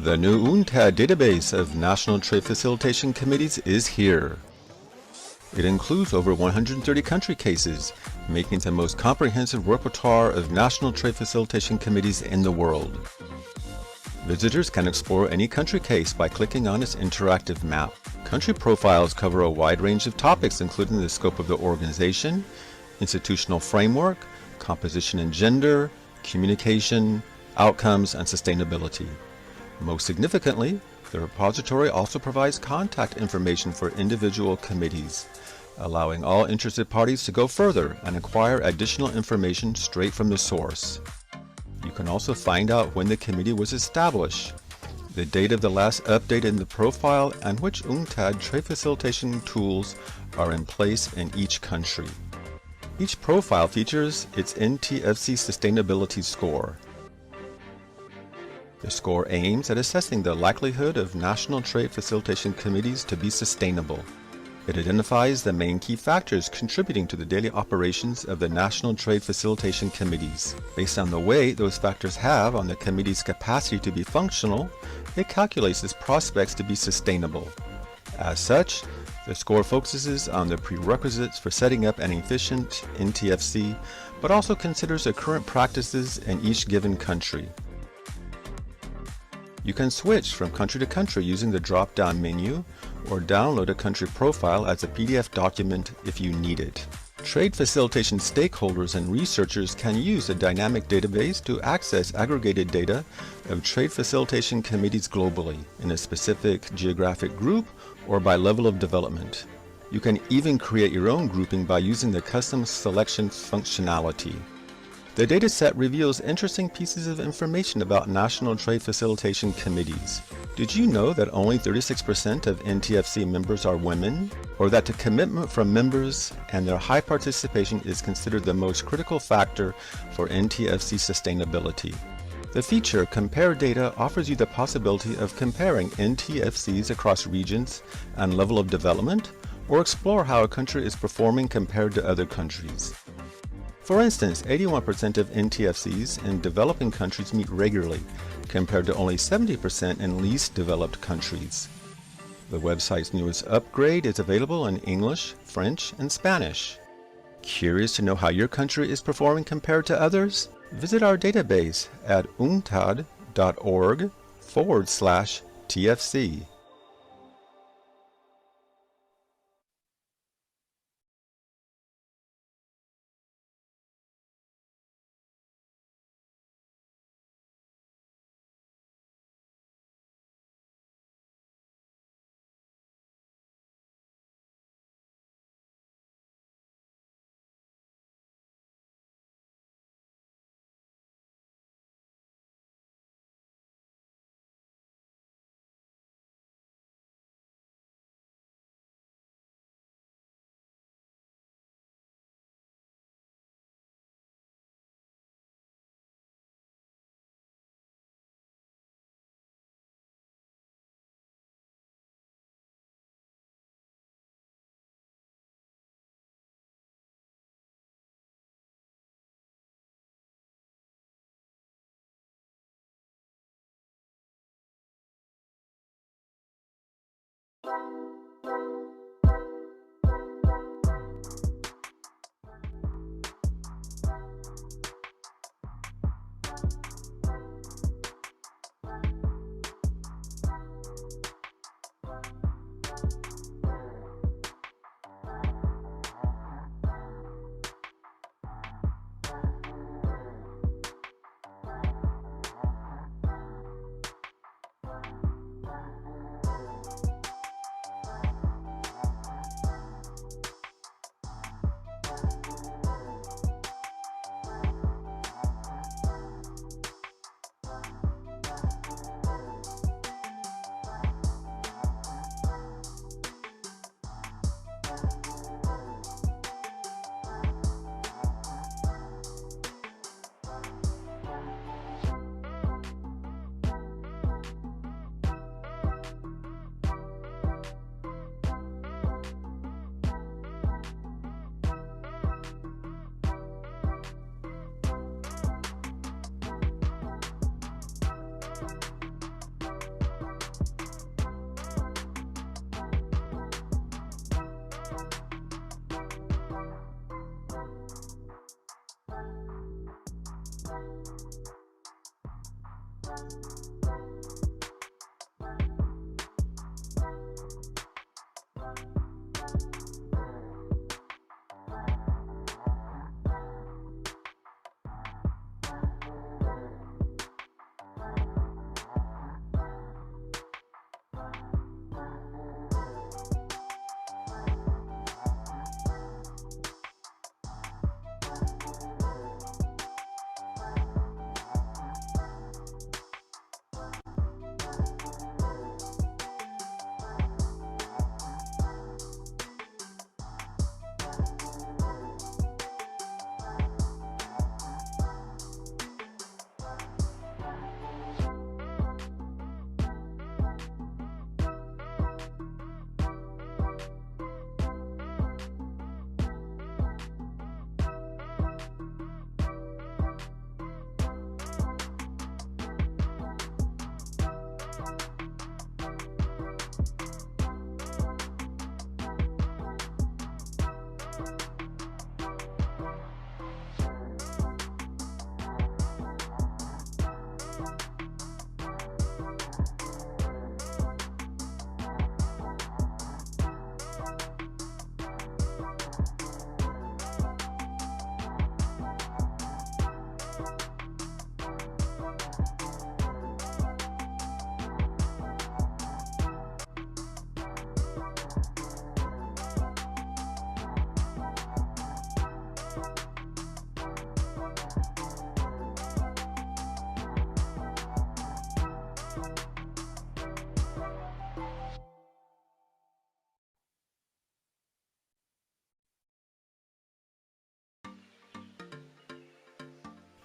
The new UNTAD database of National Trade Facilitation Committees is here. It includes over 130 country cases, making it the most comprehensive repertoire of National Trade Facilitation Committees in the world. Visitors can explore any country case by clicking on its interactive map. Country profiles cover a wide range of topics, including the scope of the organization, institutional framework, composition and gender, communication, outcomes, and sustainability. Most significantly, the repository also provides contact information for individual committees, allowing all interested parties to go further and acquire additional information straight from the source. You can also find out when the committee was established, the date of the last update in the profile, and which UNTAD trade facilitation tools are in place in each country. Each profile features its NTFC sustainability score. The score aims at assessing the likelihood of National Trade Facilitation Committees to be sustainable. It identifies the main key factors contributing to the daily operations of the National Trade Facilitation Committees. Based on the weight those factors have on the committee's capacity to be functional, it calculates its prospects to be sustainable. As such, the score focuses on the prerequisites for setting up an efficient NTFC, but also considers the current practices in each given country. You can switch from country to country using the drop-down menu or download a country profile as a PDF document if you need it. Trade facilitation stakeholders and researchers can use a dynamic database to access aggregated data of trade facilitation committees globally in a specific geographic group or by level of development. You can even create your own grouping by using the custom selection functionality. The dataset reveals interesting pieces of information about national trade facilitation committees. Did you know that only 36% of NTFC members are women? Or that the commitment from members and their high participation is considered the most critical factor for NTFC sustainability? The feature Compare Data offers you the possibility of comparing NTFCs across regions and level of development, or explore how a country is performing compared to other countries. For instance, 81% of NTFCs in developing countries meet regularly, compared to only 70% in least developed countries. The website's newest upgrade is available in English, French, and Spanish. Curious to know how your country is performing compared to others? Visit our database at untad.org/TFC.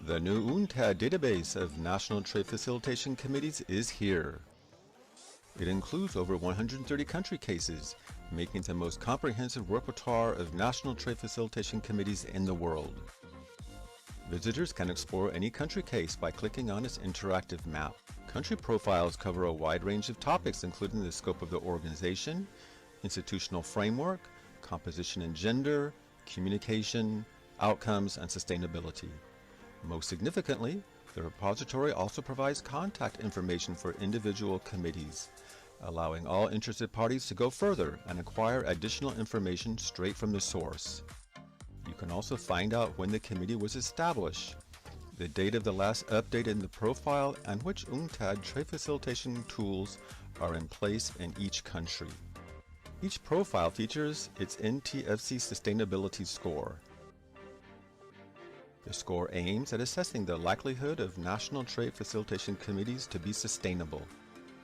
The new UNTAD database of National Trade Facilitation Committees is here. It includes over 130 country cases, making it the most comprehensive repertoire of National Trade Facilitation Committees in the world. Visitors can explore any country case by clicking on its interactive map. Country profiles cover a wide range of topics, including the scope of the organization, institutional framework, composition and gender, communication, outcomes, and sustainability. Most significantly, the repository also provides contact information for individual committees, allowing all interested parties to go further and acquire additional information straight from the source. You can also find out when the committee was established, the date of the last update in the profile, and which UNTAD trade facilitation tools are in place in each country. Each profile features its NTFC sustainability score. The score aims at assessing the likelihood of National Trade Facilitation Committees to be sustainable.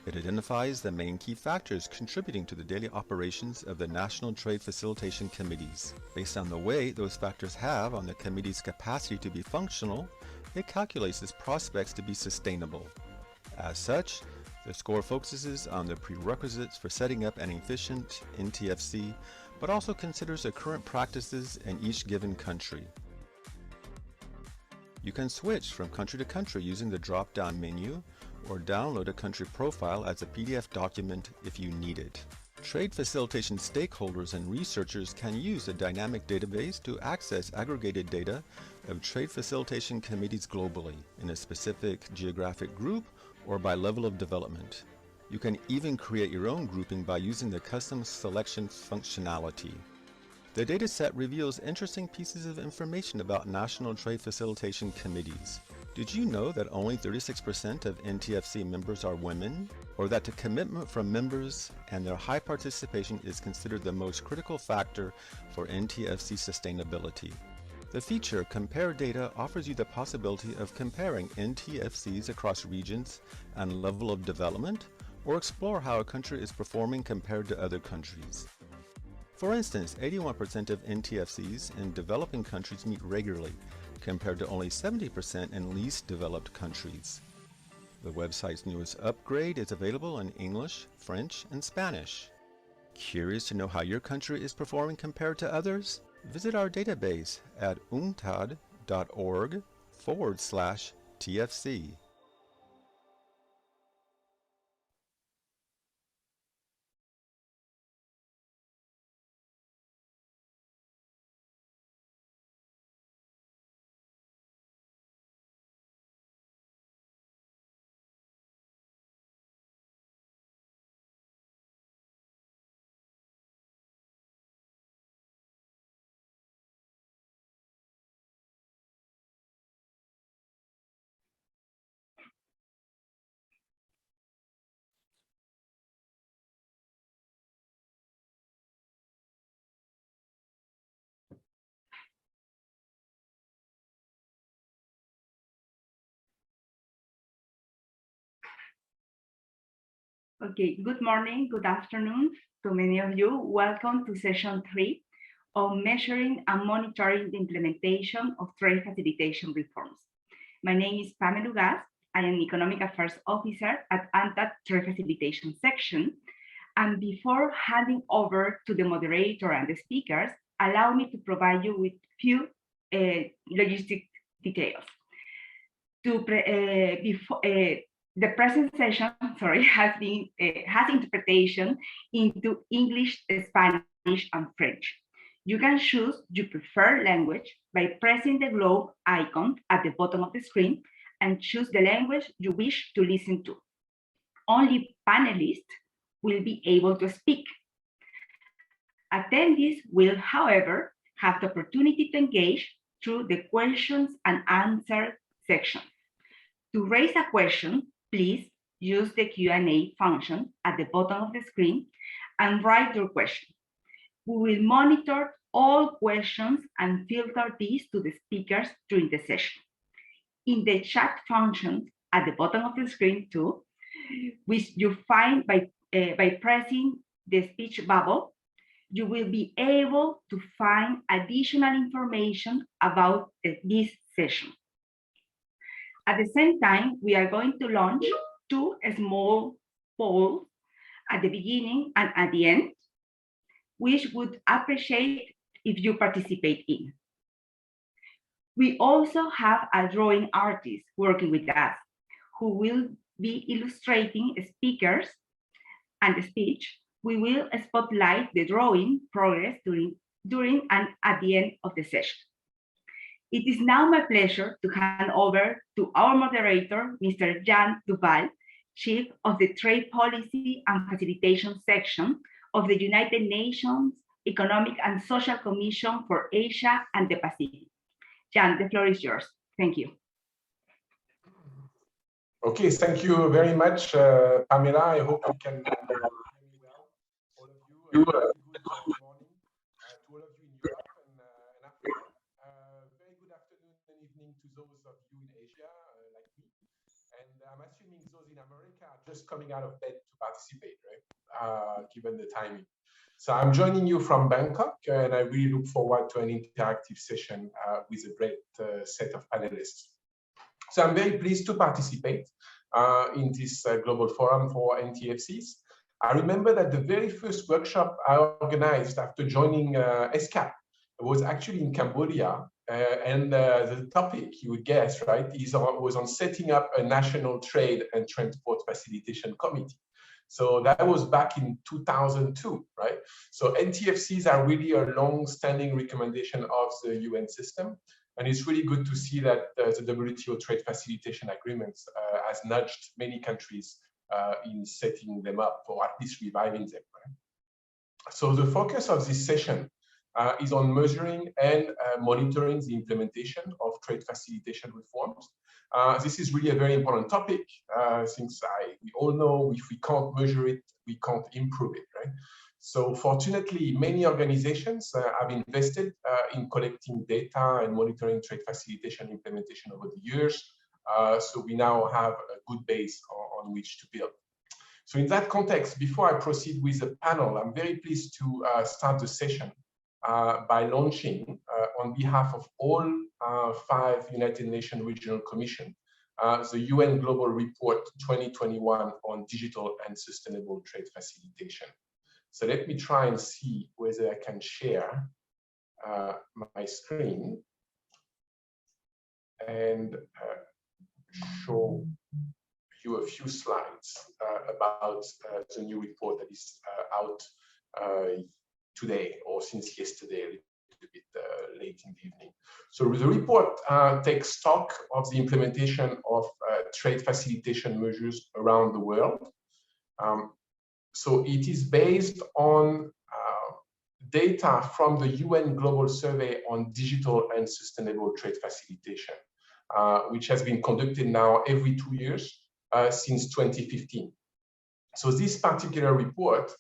It identifies the main key factors contributing to the daily operations of the National Trade Facilitation Committees. Based on the weight those factors have on the committee's capacity to be functional, it calculates its prospects to be sustainable. As such, the score focuses on the prerequisites for setting up an efficient NTFC, but also considers the current practices in each given country. You can switch from country to country using the drop-down menu, or download a country profile as a PDF document if you need it. Trade facilitation stakeholders and researchers can use the dynamic database to access aggregated data of trade facilitation committees globally, in a specific geographic group or by level of development. You can even create your own grouping by using the custom selection functionality. The dataset reveals interesting pieces of information about National Trade Facilitation Committees. Did you know that only 36% of NTFC members are women? Or that the commitment from members and their high participation is considered the most critical factor for NTFC sustainability? The feature Compare Data offers you the possibility of comparing NTFCs across regions and level of development, or explore how a country is performing compared to other countries. For instance, 81% of NTFCs in developing countries meet regularly, compared to only 70% in least developed countries. The website's newest upgrade is available in English, French, and Spanish. Curious to know how your country is performing compared to others? Visit our database at untad.org/TFC. Okay, good morning, good afternoon to many of you. Welcome to session 3 on measuring and monitoring the implementation of trade facilitation reforms. My name is Pamela Ugas. I am Economic Affairs Officer at UNTAD Trade Facilitation Section. And before handing over to the moderator and the speakers, allow me to provide you with few logistic details. The present session, has interpretation into English, Spanish, and French. You can choose your preferred language by pressing the globe icon at the bottom of the screen and choose the language you wish to listen to. Only panelists will be able to speak. Attendees will, however, have the opportunity to engage through the questions and answer section. To raise a question, please use the Q&A function at the bottom of the screen and write your question. We will monitor all questions and filter these to the speakers during the session. In the chat function at the bottom of the screen too, which you find by pressing the speech bubble. You will be able to find additional information about this session. At the same time, we are going to launch 2 small polls at the beginning and at the end, which would appreciate if you participate in. We also have a drawing artist working with us who will be illustrating speakers and the speech. We will spotlight the drawing progress during and at the end of the session. It is now my pleasure to hand over to our moderator, Mr. Jan Duval, Chief of the Trade Policy and Facilitation Section of the United Nations Economic and Social Commission for Asia and the Pacific. Jan, the floor is yours. Thank you. Okay, thank you very much, Pamela. I hope you can hear me well. All of you, good morning to all of you in Europe and Africa. Very good afternoon and evening to those of you in Asia, like me. And I'm assuming those in America are just coming out of bed to participate, right? Given the timing. So I'm joining you from Bangkok, and I really look forward to an interactive session with a great set of panelists. So I'm very pleased to participate in this global forum for NTFCs. I remember that the very first workshop I organized after joining ESCAP was actually in Cambodia, and the topic, you would guess, right, was on setting up a national trade and transport facilitation committee. So that was back in 2002, right? So NTFCs are really a long-standing recommendation of the UN system. And it's really good to see that the WTO trade facilitation agreements has nudged many countries in setting them up, or at least reviving them. Right? So the focus of this session is on measuring and monitoring the implementation of trade facilitation reforms. This is really a very important topic, since we all know if we can't measure it, we can't improve it, right? So fortunately, many organizations have invested in collecting data and monitoring trade facilitation implementation over the years. So we now have a good base on which to build. So in that context, before I proceed with the panel, I'm very pleased to start the session by launching, on behalf of all 5 United Nations Regional Commission, the UN Global Report 2021 on digital and sustainable trade facilitation. So let me try and see whether I can share my screen and show you a few slides about the new report that is out today, or since yesterday, a little bit late in the evening. So the report takes stock of the implementation of trade facilitation measures around the world. So it is based on data from the UN Global Survey on Digital and Sustainable Trade Facilitation, which has been conducted now every 2 years since 2015. So this particular report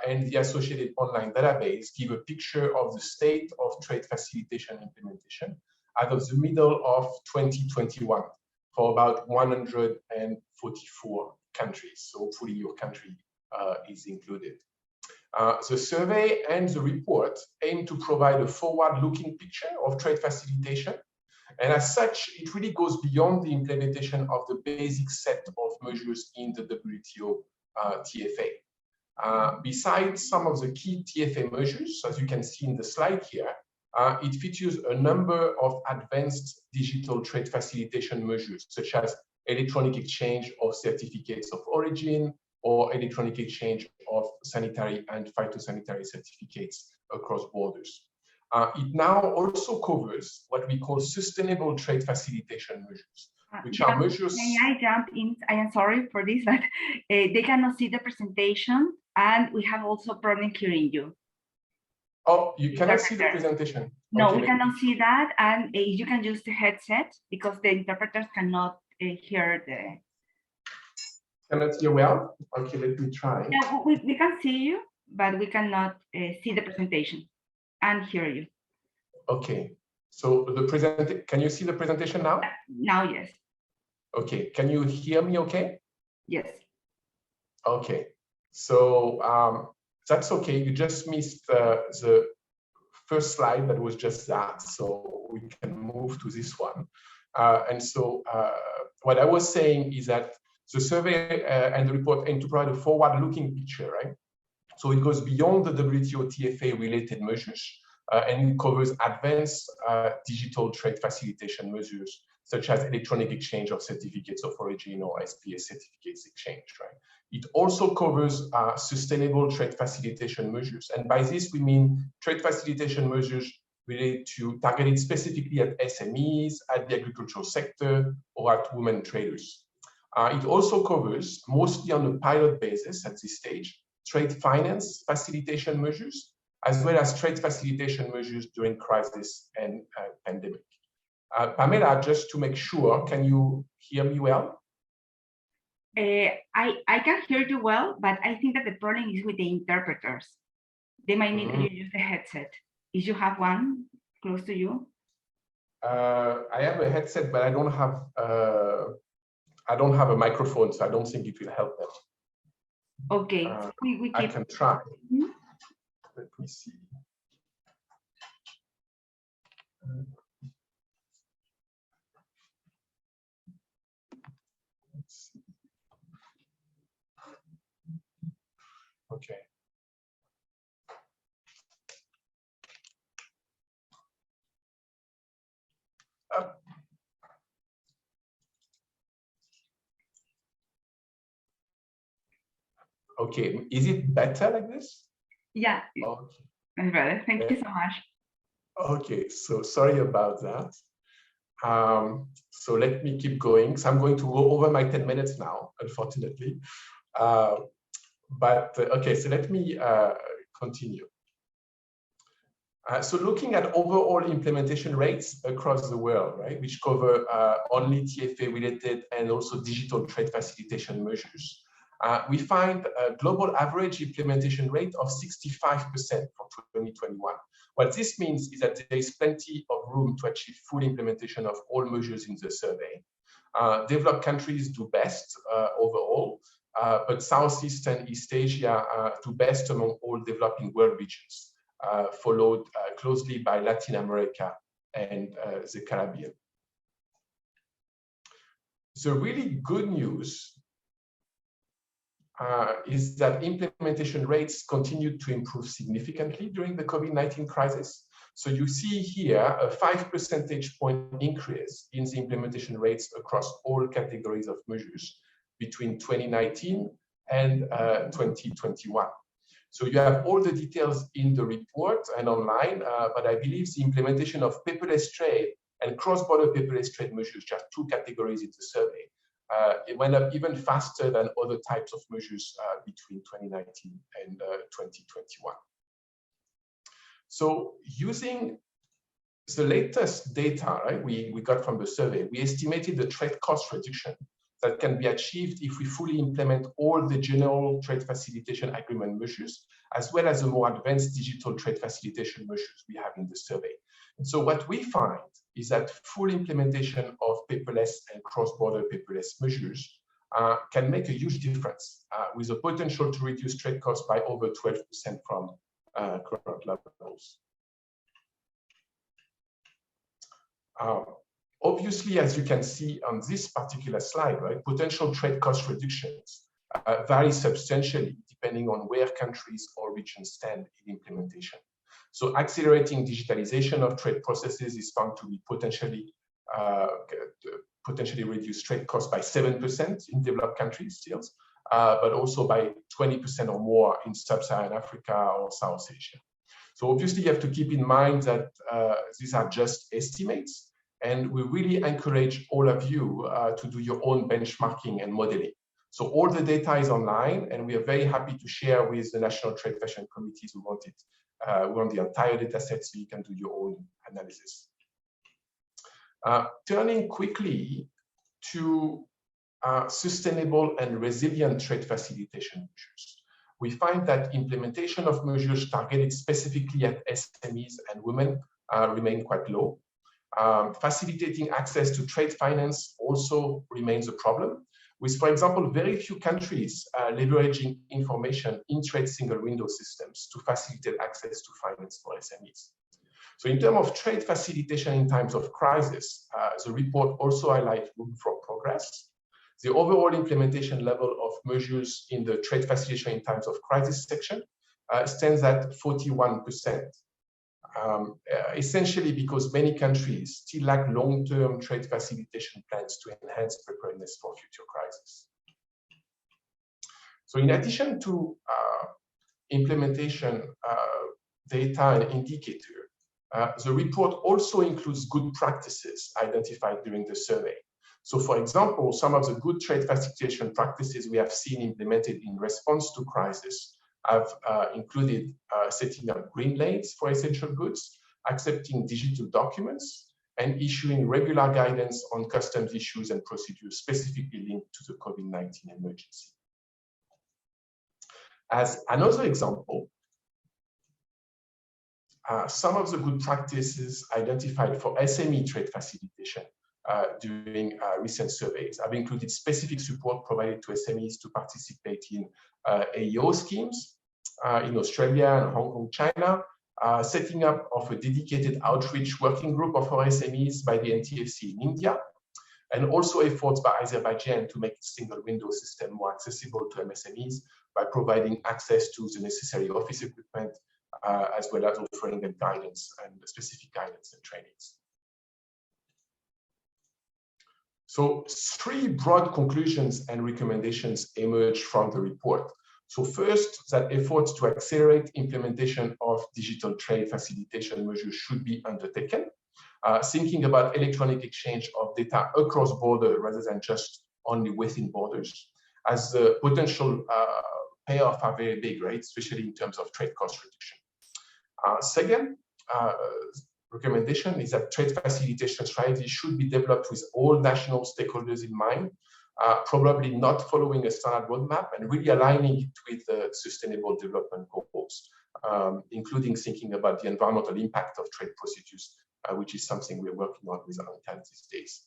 and the associated online database give a picture of the state of trade facilitation implementation as of the middle of 2021 for about 144 countries. So hopefully your country is included. The survey and the report aim to provide a forward-looking picture of trade facilitation. And as such, it really goes beyond the implementation of the basic set of measures in the WTO TFA. Besides some of the key TFA measures, as you can see in the slide here, it features a number of advanced digital trade facilitation measures, such as electronic exchange of certificates of origin, or electronic exchange of sanitary and phytosanitary certificates across borders. It now also covers what we call sustainable trade facilitation measures, which are measures... May I jump in? I am sorry for this, but they cannot see the presentation, and we have also problem hearing you. Oh, you cannot see the presentation? No, okay, we cannot see that, and you can use the headset because the interpreters cannot hear the... Cannot hear well? Okay, let me try. Yeah, we can see you, but we cannot see the presentation and hear you. Okay, so the can you see the presentation now? Now, yes. Okay, can you hear me okay? Yes. Okay, so that's okay. You just missed the first slide that was just that, so we can move to this one. What I was saying is that the survey and the report aim to provide a forward-looking picture, right? So it goes beyond the WTO TFA-related measures, and it covers advanced digital trade facilitation measures, such as electronic exchange of certificates of origin or SPS certificates exchange, right? It also covers sustainable trade facilitation measures. And by this, we mean trade facilitation measures related to targeted specifically at SMEs, at the agricultural sector, or at women traders. It also covers, mostly on a pilot basis at this stage, trade finance facilitation measures, as well as trade facilitation measures during crisis and pandemic. Pamela, just to make sure, can you hear me well? I can hear you well, but I think that the problem is with the interpreters. They might need that you use the headset. If you have one close to you. I have a headset, but I don't have a microphone, so I don't think it will help them. Okay, we I can try. Mm-hmm. Let me see. Let's see. Okay. Okay, is it better like this? Yeah, okay. That's better. Thank you so much. Okay, so sorry about that. So let me keep going. So I'm going to go over my 10 minutes now, unfortunately. Okay, so let me continue. So looking at overall implementation rates across the world, right, which cover only TFA-related and also digital trade facilitation measures, we find a global average implementation rate of 65% for 2021. What this means is that there is plenty of room to achieve full implementation of all measures in the survey. Developed countries do best overall, but Southeast and East Asia do best among all developing world regions, followed closely by Latin America and the Caribbean. The really good news is that implementation rates continued to improve significantly during the COVID-19 crisis. So you see here a 5 percentage point increase in the implementation rates across all categories of measures between 2019 and 2021. So you have all the details in the report and online, but I believe the implementation of paperless trade and cross-border paperless trade measures, just two categories in the survey, it went up even faster than other types of measures between 2019 and 2021. So using the latest data, right, we got from the survey, we estimated the trade cost reduction that can be achieved if we fully implement all the general trade facilitation agreement measures, as well as the more advanced digital trade facilitation measures we have in the survey. And so what we find is that full implementation of paperless and cross-border paperless measures can make a huge difference with the potential to reduce trade costs by over 12% from current levels. Obviously, as you can see on this particular slide, right, potential trade cost reductions vary substantially depending on where countries or regions stand in implementation. So accelerating digitalization of trade processes is found to be potentially reduce trade costs by 7% in developed countries still, but also by 20% or more in sub-Saharan Africa or South Asia. So obviously you have to keep in mind that these are just estimates, and we really encourage all of you to do your own benchmarking and modeling. So all the data is online, and we are very happy to share with the national trade fashion committees who want it. We want the entire data set so you can do your own analysis. Turning quickly to sustainable and resilient trade facilitation measures. We find that implementation of measures targeted specifically at SMEs and women remain quite low. Facilitating access to trade finance also remains a problem, with, for example, very few countries leveraging information in trade single window systems to facilitate access to finance for SMEs. So in terms of trade facilitation in times of crisis, the report also highlights room for progress. The overall implementation level of measures in the trade facilitation in times of crisis section stands at 41%. Essentially because many countries still lack long-term trade facilitation plans to enhance preparedness for future crises. So in addition to implementation data and indicator, the report also includes good practices identified during the survey. So for example, some of the good trade facilitation practices we have seen implemented in response to crisis have included setting up green lanes for essential goods, accepting digital documents, and issuing regular guidance on customs issues and procedures specifically linked to the COVID-19 emergency. As another example, some of the good practices identified for SME trade facilitation during recent surveys have included specific support provided to SMEs to participate in AEO schemes in Australia and Hong Kong, China, setting up of a dedicated outreach working group of our SMEs by the NTFC in India, and also efforts by Azerbaijan to make the single window system more accessible to MSMEs by providing access to the necessary office equipment, as well as offering them guidance and specific guidance and trainings. So 3 broad conclusions and recommendations emerged from the report. So first, that efforts to accelerate implementation of digital trade facilitation measures should be undertaken, thinking about electronic exchange of data across borders rather than just only within borders, as the potential payoff are very big, right? Especially in terms of trade cost reduction. Second, recommendation is that trade facilitation strategy should be developed with all national stakeholders in mind, probably not following a standard roadmap and really aligning it with the sustainable development goals, including thinking about the environmental impact of trade procedures, which is something we're working on with UNCTAD these days.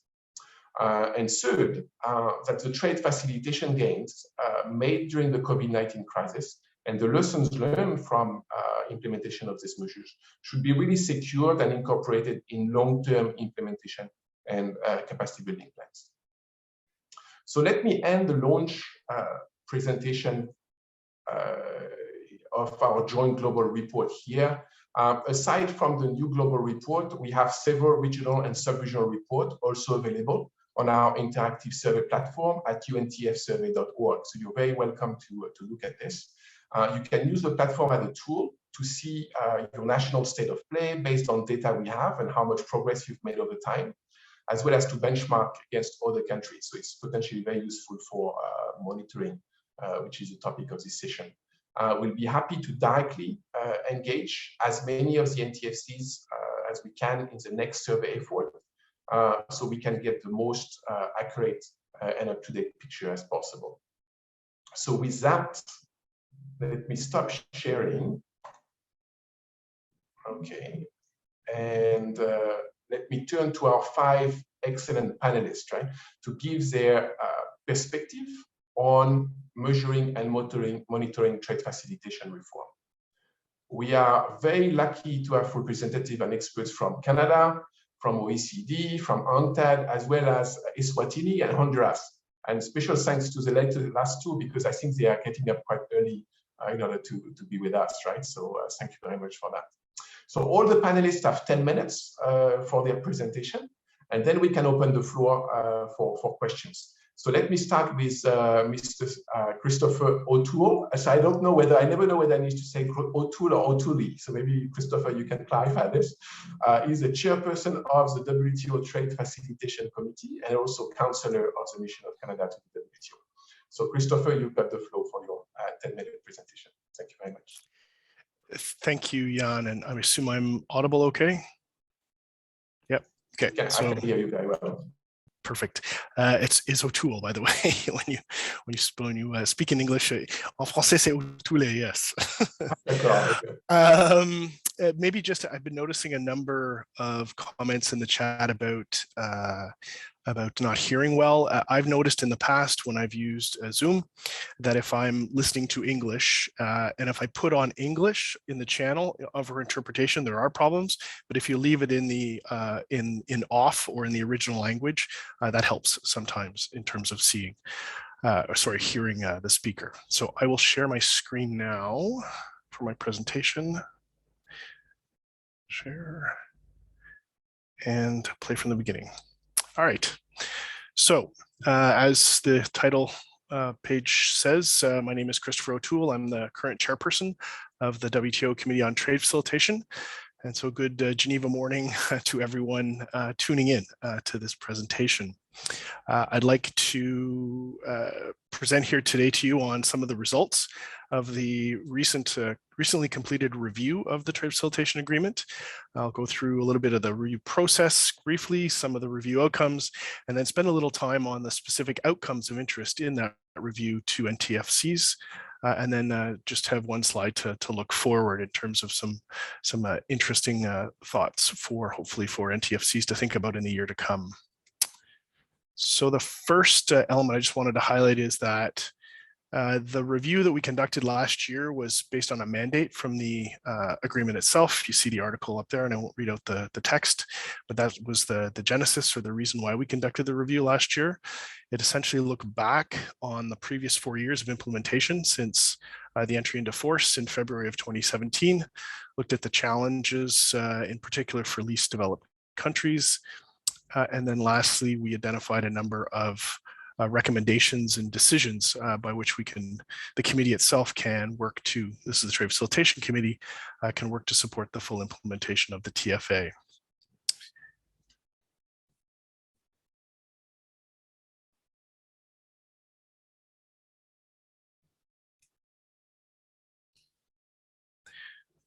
And third, that the trade facilitation gains made during the COVID-19 crisis and the lessons learned from implementation of these measures should be really secured and incorporated in long-term implementation and capacity building plans. So let me end the launch presentation of our joint global report here. Aside from the new global report, we have several regional and sub-regional reports also available on our interactive survey platform at untfsurvey.org. So you're very welcome to look at this. You can use the platform as a tool to see your national state of play based on data we have and how much progress you've made over time, as well as to benchmark against other countries. So it's potentially very useful for monitoring, which is the topic of this session. We'll be happy to directly engage as many of the NTFCs as we can in the next survey effort, so we can get the most accurate and up-to-date picture as possible. So with that, let me stop sharing. Okay, and let me turn to our 5 excellent panelists, right, to give their perspective on measuring and monitoring trade facilitation reform. We are very lucky to have representatives and experts from Canada, from OECD, from UNCTAD, as well as Eswatini and Honduras. And special thanks to the last 2, because I think they are getting up quite early in order to be with us, right? So thank you very much for that. So all the panelists have 10 minutes for their presentation, and then we can open the floor for questions. So let me start with Mr. Christopher O'Toole. So I never know whether I need to say O'Toole or O'Toole. So maybe, Christopher, you can clarify this. He's the chairperson of the WTO Trade Facilitation Committee and also counselor of the mission of Canada to the WTO. So Christopher, you've got the floor for your 10-minute presentation. Thank you very much. Thank you, Jan, and I assume I'm audible okay? Yep, okay. Yeah, so I can hear you very well. Perfect. It's O'Toole, by the way. when you speak in English, en français c'est O'Toole, yes. Maybe just I've been noticing a number of comments in the chat about about not hearing well. I've noticed in the past when I've used Zoom that if I'm listening to English and if I put on English in the channel for interpretation, there are problems. But if you leave it in the in off or in the original language, that helps sometimes in terms of seeing, hearing the speaker. So I will share my screen now for my presentation. Share and play from the beginning. All right, so as the title page says, my name is Christopher O'Toole. I'm the current chairperson of the WTO Committee on Trade Facilitation. And so good Geneva morning to everyone tuning in to this presentation. I'd like to present here today to you on some of the results of the recently completed review of the Trade Facilitation Agreement. I'll go through a little bit of the review process briefly, some of the review outcomes, and then spend a little time on the specific outcomes of interest in that review to NTFCs. And then just have one slide to look forward in terms of some interesting thoughts hopefully for NTFCs to think about in the year to come. So the first element I just wanted to highlight is that the review that we conducted last year was based on a mandate from the agreement itself. You see the article up there, and I won't read out the text, but that was the genesis or the reason why we conducted the review last year. It essentially looked back on the previous 4 years of implementation since the entry into force in February of 2017, looked at the challenges in particular for least developed countries. And then lastly, we identified a number of recommendations and decisions by which the committee itself can work to, this is the Trade Facilitation Committee, can work to support the full implementation of the TFA.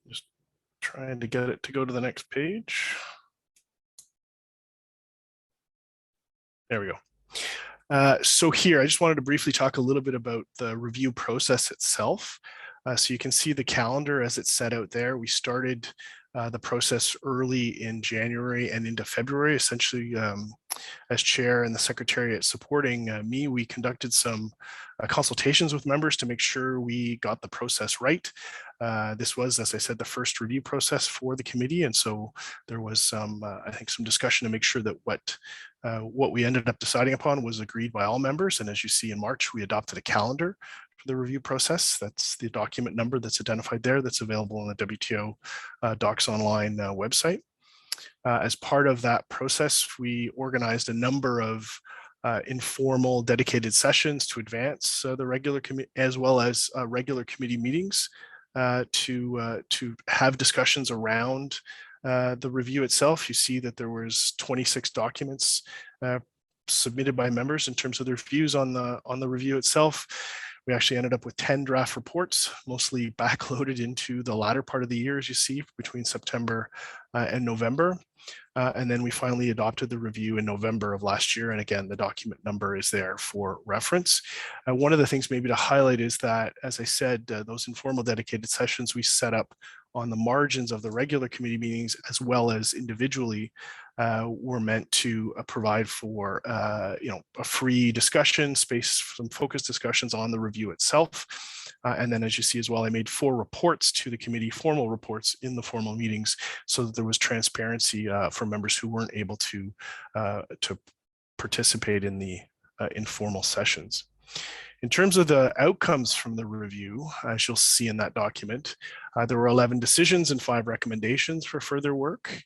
Just trying to get it to go to the next page. There we go. So here, I just wanted to briefly talk a little bit about the review process itself. So you can see the calendar as it's set out there. We started the process early in January and into February, essentially as chair and the secretariat supporting me, we conducted some consultations with members to make sure we got the process right. This was, as I said, the first review process for the committee. And so there was some, I think, some discussion to make sure that what we ended up deciding upon was agreed by all members. And as you see in March, we adopted a calendar for the review process. That's the document number that's identified there that's available on the WTO Docs Online website. As part of that process, we organized a number of informal dedicated sessions to advance the regular committee as well as regular committee meetings to have discussions around the review itself. You see that there was 26 documents submitted by members in terms of their views on the review itself. We actually ended up with 10 draft reports, mostly backloaded into the latter part of the year, as you see, between September and November. And then we finally adopted the review in November of last year. And again, the document number is there for reference. One of the things maybe to highlight is that, as I said, those informal dedicated sessions we set up on the margins of the regular committee meetings, as well as individually, were meant to provide for a free discussion space, some focused discussions on the review itself. And then, as you see as well, I made 4 reports to the committee, formal reports in the formal meetings, so that there was transparency for members who weren't able to participate in the informal sessions. In terms of the outcomes from the review, as you'll see in that document, there were 11 decisions and 5 recommendations for further work.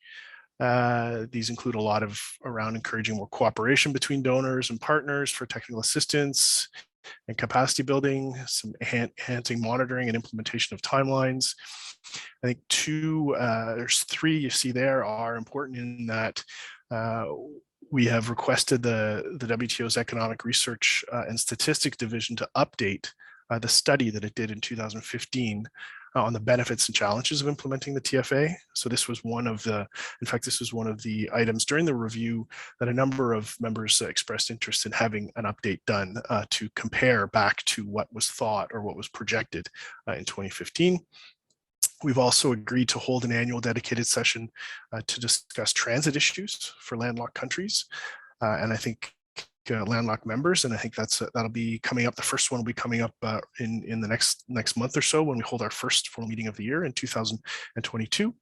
These include a lot around encouraging more cooperation between donors and partners for technical assistance and capacity building, some enhancing monitoring and implementation of timelines. I think there's 3 you see there are important in that we have requested the WTO's Economic Research and Statistics Division to update the study that it did in 2015 on the benefits and challenges of implementing the TFA. So this was one of the items during the review that a number of members expressed interest in having an update done to compare back to what was thought or what was projected in 2015. We've also agreed to hold an annual dedicated session to discuss transit issues for landlocked countries. and I think landlocked members, and I think that'll be coming up. The first one will be coming up in the next month or so when we hold our first formal meeting of the year in 2022.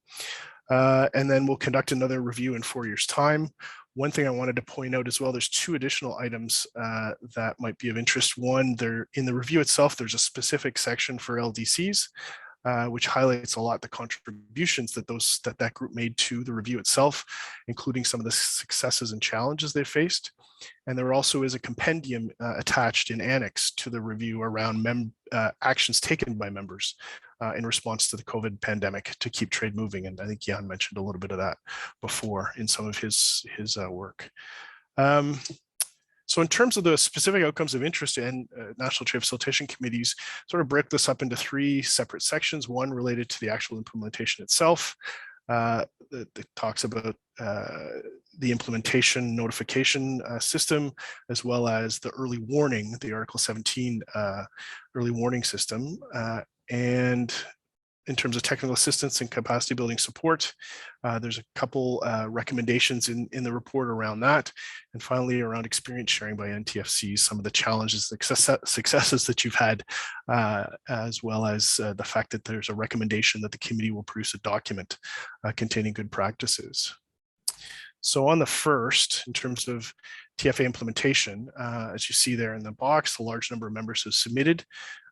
And then we'll conduct another review in 4 years' time. One thing I wanted to point out as well, there's two additional items that might be of interest. One, in the review itself, there's a specific section for LDCs, which highlights a lot the contributions that group made to the review itself, including some of the successes and challenges they faced. And there also is a compendium attached in annex to the review around actions taken by members in response to the COVID pandemic to keep trade moving. And I think Jan mentioned a little bit of that before in some of his work. So in terms of the specific outcomes of interest in National Trade Facilitation Committees, sort of break this up into three separate sections, one related to the actual implementation itself, that talks about the implementation notification system, as well as the early warning, the Article 17 early warning system. And in terms of technical assistance and capacity building support, there's a couple recommendations in the report around that. And finally, around experience sharing by NTFCs, some of the challenges, successes that you've had, as well as the fact that there's a recommendation that the committee will produce a document containing good practices. So on the first, in terms of TFA implementation, as you see there in the box, a large number of members have submitted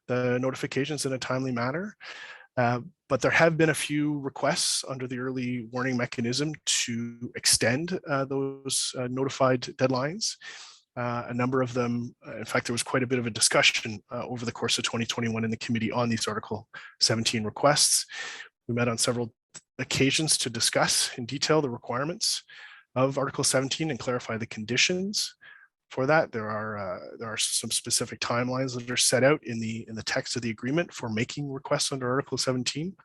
the notifications in a timely manner. But there have been a few requests under the early warning mechanism to extend those notified deadlines. A number of them, in fact, there was quite a bit of a discussion over the course of 2021 in the committee on these Article 17 requests. We met on several occasions to discuss in detail the requirements of Article 17 and clarify the conditions for that. There are some specific timelines that are set out in the text of the agreement for making requests under Article 17.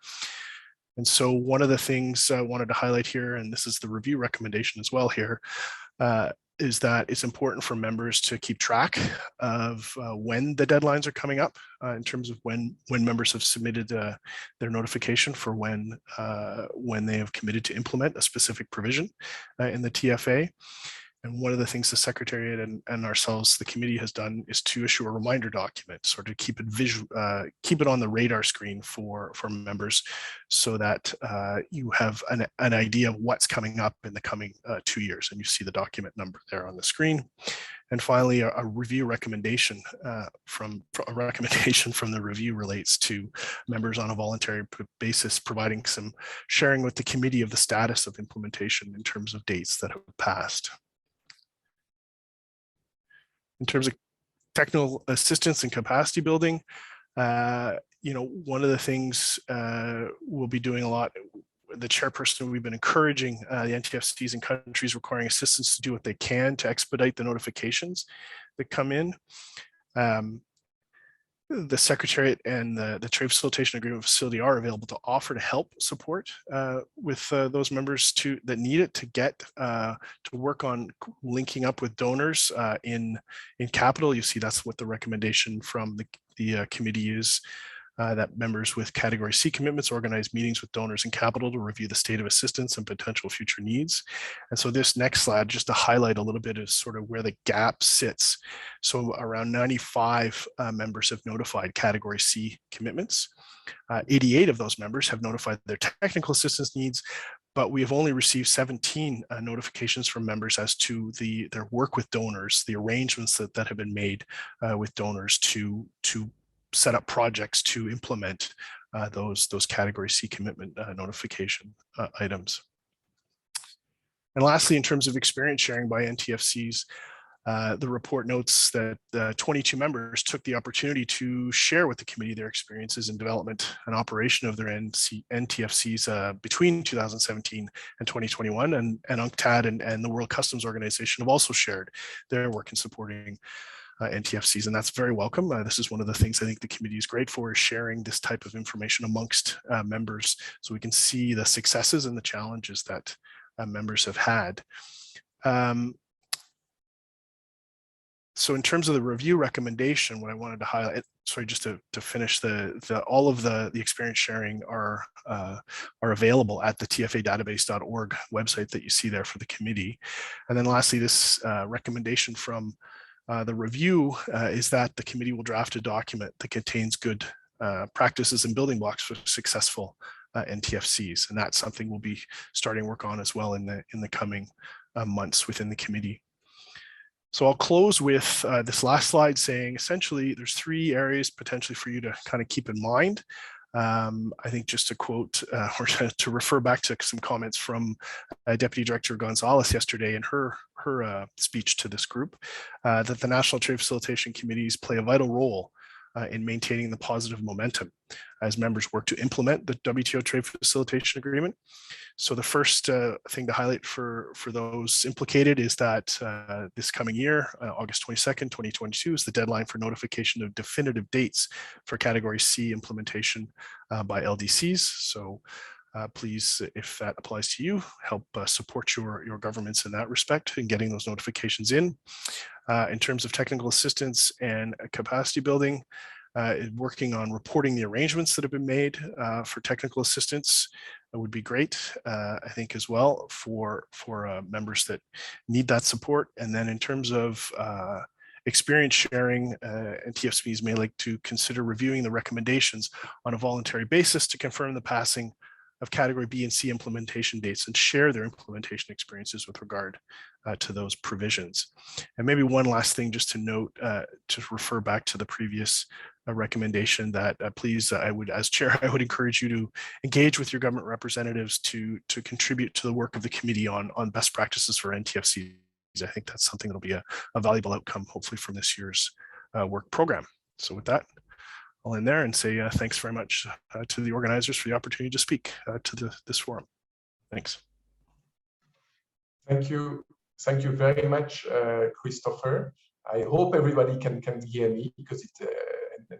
And so one of the things I wanted to highlight here, and this is the review recommendation as well here, is that it's important for members to keep track of when the deadlines are coming up in terms of when members have submitted their notification for when they have committed to implement a specific provision in the TFA. And one of the things the Secretariat and ourselves, the committee, has done is to issue a reminder document, sort of keep it on the radar screen for members, so that you have an idea of what's coming up in the coming 2 years. And you see the document number there on the screen. And finally, a review recommendation from the review relates to members on a voluntary basis, providing some sharing with the committee of the status of implementation in terms of dates that have passed. In terms of technical assistance and capacity building, one of the things we'll be doing a lot, the chairperson, we've been encouraging the NTFCs and countries requiring assistance to do what they can to expedite the notifications that come in. The Secretariat and the Trade Facilitation Agreement Facility are available to offer to help support with those members that need it to get to work on linking up with donors in capital. You see that's what the recommendation from the committee is. That members with Category C commitments organize meetings with donors in capital to review the state of assistance and potential future needs. And so this next slide, just to highlight a little bit, is sort of where the gap sits. So around 95 members have notified Category C commitments. 88 of those members have notified their technical assistance needs, but we have only received 17 notifications from members as to their work with donors, the arrangements that have been made with donors to set up projects to implement those Category C commitment notification items. And lastly, in terms of experience sharing by NTFCs, the report notes that 22 members took the opportunity to share with the committee their experiences in development and operation of their NTFCs between 2017 and 2021, and UNCTAD and the World Customs Organization have also shared their work in supporting NTFCs, and that's very welcome. This is one of the things I think the committee is great for, is sharing this type of information amongst members, so we can see the successes and the challenges that members have had. So in terms of the review recommendation, what I wanted to highlight, sorry, just to finish all of the experience sharing are available at the tfadatabase.org website that you see there for the committee. And then lastly, this recommendation from the review is that the committee will draft a document that contains good practices and building blocks for successful NTFCs. And that's something we'll be starting work on as well in the coming months within the committee. So I'll close with this last slide saying essentially there's 3 areas potentially for you to kind of keep in mind. I think just to quote or to refer back to some comments from Deputy Director Gonzalez yesterday in her speech to this group, that the National Trade Facilitation Committees play a vital role in maintaining the positive momentum as members work to implement the WTO Trade Facilitation Agreement. So the first thing to highlight for those implicated is that this coming year, August 22nd, 2022 is the deadline for notification of definitive dates for Category C implementation by LDCs. So please, if that applies to you, help support your governments in that respect in getting those notifications in. In terms of technical assistance and capacity building, working on reporting the arrangements that have been made for technical assistance would be great, I think, as well for members that need that support. And then in terms of experience sharing, and TFCs may like to consider reviewing the recommendations on a voluntary basis to confirm the passing of Category B and C implementation dates and share their implementation experiences with regard to those provisions. And maybe one last thing just to note, to refer back to the previous recommendation that please, I would, as chair, I would encourage you to engage with your government representatives to contribute to the work of the committee on best practices for NTFCs. I think that's something that'll be a valuable outcome, hopefully, from this year's work program. So with that, I'll end there and say thanks very much to the organizers for the opportunity to speak to this forum. Thanks. Thank you. Thank you very much, Christopher. I hope everybody can hear me because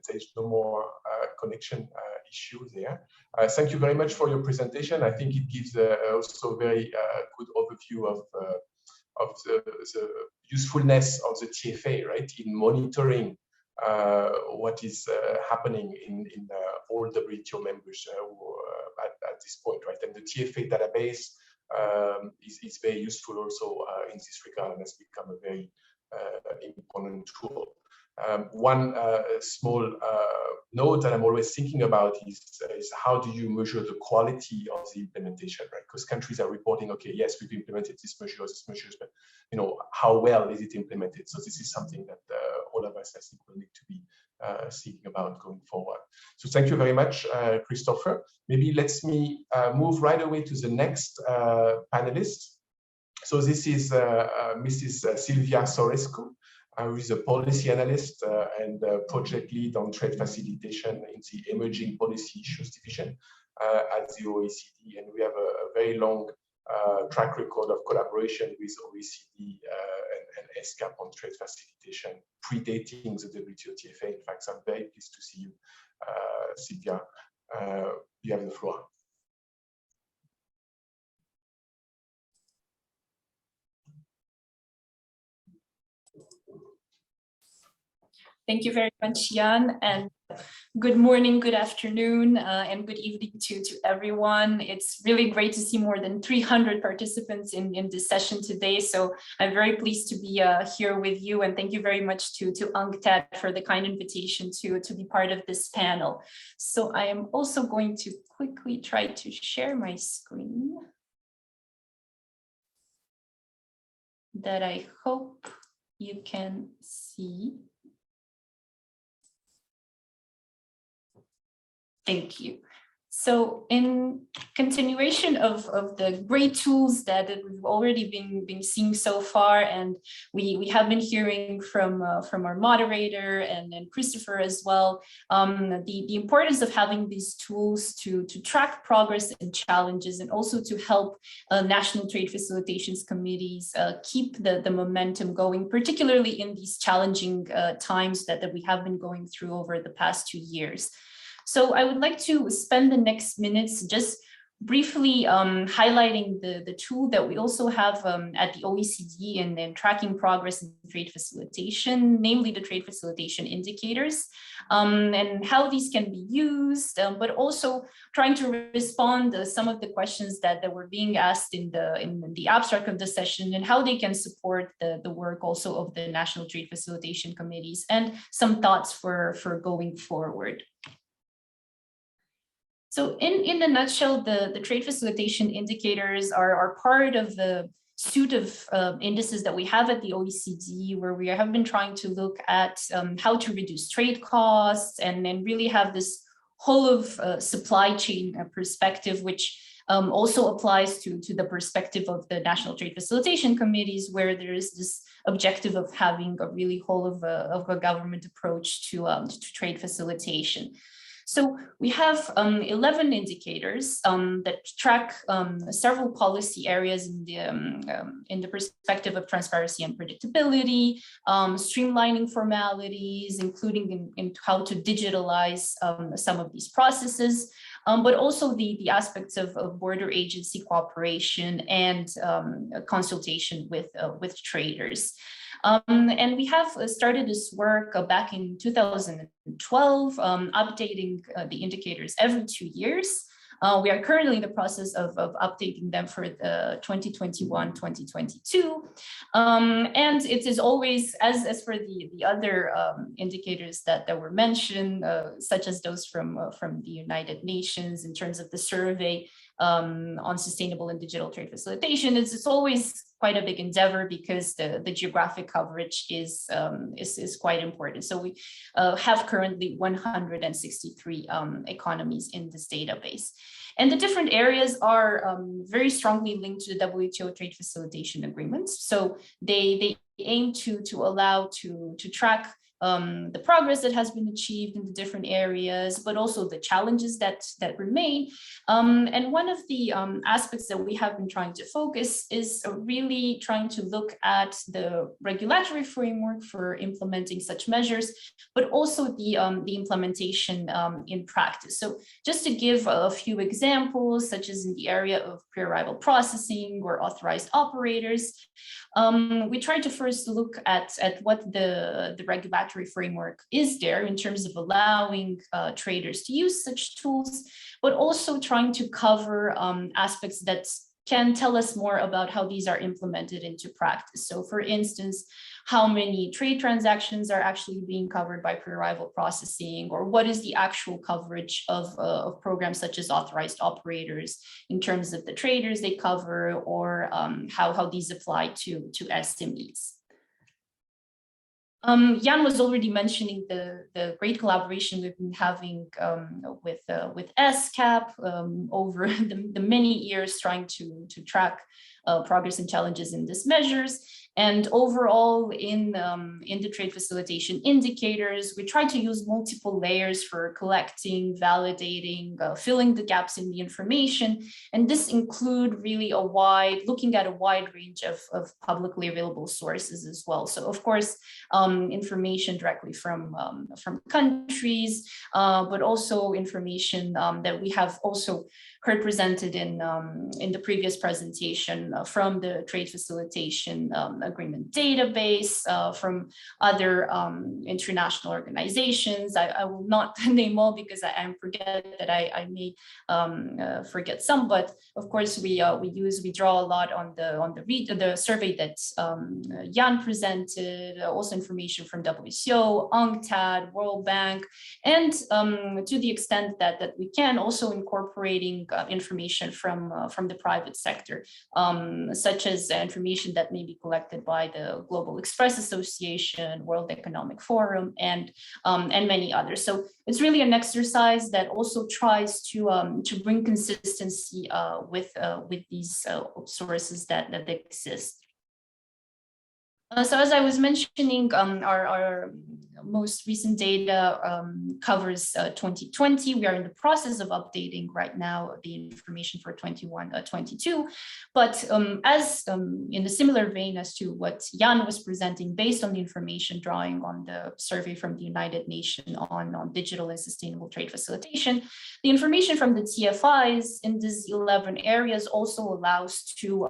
there's no more connection issue there. Thank you very much for your presentation. I think it gives also a very good overview of the usefulness of the TFA, right, in monitoring what is happening in all WTO members at this point, right? And the TFA database is very useful also in this regard and has become a very important tool. One small note that I'm always thinking about is how do you measure the quality of the implementation, right? Because countries are reporting, okay, yes, we've implemented these measures, but how well is it implemented? So this is something that all of us, I think, will need to be thinking about going forward. So thank you very much, Christopher. Maybe let's move right away to the next panelist. So this is Mrs. Silvia Sorescu, who is a policy analyst and project lead on trade facilitation in the Emerging Policy Issues Division at the OECD. And we have a very long track record of collaboration with OECD and ESCAP on trade facilitation, predating the WTO TFA. In fact, I'm very pleased to see you, Silvia. You have the floor. Thank you very much, Jan, and good morning, good afternoon, and good evening to everyone. It's really great to see more than 300 participants in this session today. So I'm very pleased to be here with you, and thank you very much to UNCTAD for the kind invitation to be part of this panel. So I am also going to quickly try to share my screen that I hope you can see. Thank you. So in continuation of the great tools that we've already been seeing so far, and we have been hearing from our moderator and Christopher as well, the importance of having these tools to track progress and challenges, and also to help national trade facilitations committees keep the momentum going, particularly in these challenging times that we have been going through over the past 2 years. So I would like to spend the next minutes just briefly highlighting the tool that we also have at the OECD and then tracking progress in trade facilitation, namely the trade facilitation indicators, and how these can be used, but also trying to respond to some of the questions that were being asked in the abstract of the session, and how they can support the work also of the national trade facilitation committees, and some thoughts for going forward. So in a nutshell, the trade facilitation indicators are part of the suite of indices that we have at the OECD, where we have been trying to look at how to reduce trade costs and really have this whole of supply chain perspective, which also applies to the perspective of the national trade facilitation committees, where there is this objective of having a really whole of a government approach to trade facilitation. So we have 11 indicators that track several policy areas in the perspective of transparency and predictability, streamlining formalities, including in how to digitalize some of these processes, but also the aspects of border agency cooperation and consultation with traders. And we have started this work back in 2012, updating the indicators every 2 years. We are currently in the process of updating them for the 2021-2022. And it is always, as for the other indicators that were mentioned, such as those from the United Nations in terms of the survey on sustainable and digital trade facilitation, it's always quite a big endeavor, because the geographic coverage is quite important. So we have currently 163 economies in this database. And the different areas are very strongly linked to the WTO trade facilitation agreements. So they aim to allow to track the progress that has been achieved in the different areas, but also the challenges that remain. And one of the aspects that we have been trying to focus is really trying to look at the regulatory framework for implementing such measures, but also the implementation in practice. So just to give a few examples, such as in the area of pre-arrival processing or authorized operators, we tried to first look at what the regulatory framework is there in terms of allowing traders to use such tools, but also trying to cover aspects that can tell us more about how these are implemented into practice. So for instance, how many trade transactions are actually being covered by pre-arrival processing, or what is the actual coverage of programs such as authorized operators in terms of the traders they cover, or how these apply to SMEs. Jan was already mentioning the great collaboration we've been having with SCAP over the many years, trying to track progress and challenges in these measures. And overall, in the trade facilitation indicators, we try to use multiple layers for collecting, validating, filling the gaps in the information. And this include really looking at a wide range of publicly available sources as well. So of course, information directly from countries, but also information that we have also heard presented in the previous presentation from the Trade Facilitation Agreement database, from other international organizations. I will not name all, because I forget that I may forget some, but of course we draw a lot on the survey that Jan presented, also information from WCO, UNCTAD, World Bank, and to the extent that we can, also incorporating information from the private sector, such as information that may be collected by the Global Express Association, World Economic Forum, and many others. So it's really an exercise that also tries to bring consistency with these sources that exist. So as I was mentioning, our most recent data covers 2020. We are in the process of updating right now the information for 21-22. But as in a similar vein as to what Jan was presenting, based on the information drawing on the survey from the United Nations on digital and sustainable trade facilitation, the information from the TFIs in these 11 areas also allows to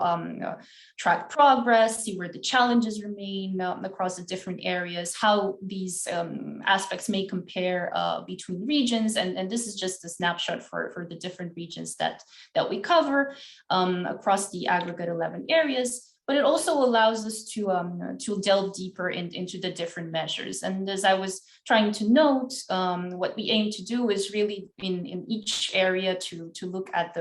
track progress, see where the challenges remain across the different areas, how these aspects may compare between regions. And this is just a snapshot for the different regions that we cover across the aggregate 11 areas. But it also allows us to delve deeper into the different measures. And as I was trying to note, what we aim to do is really in each area to look at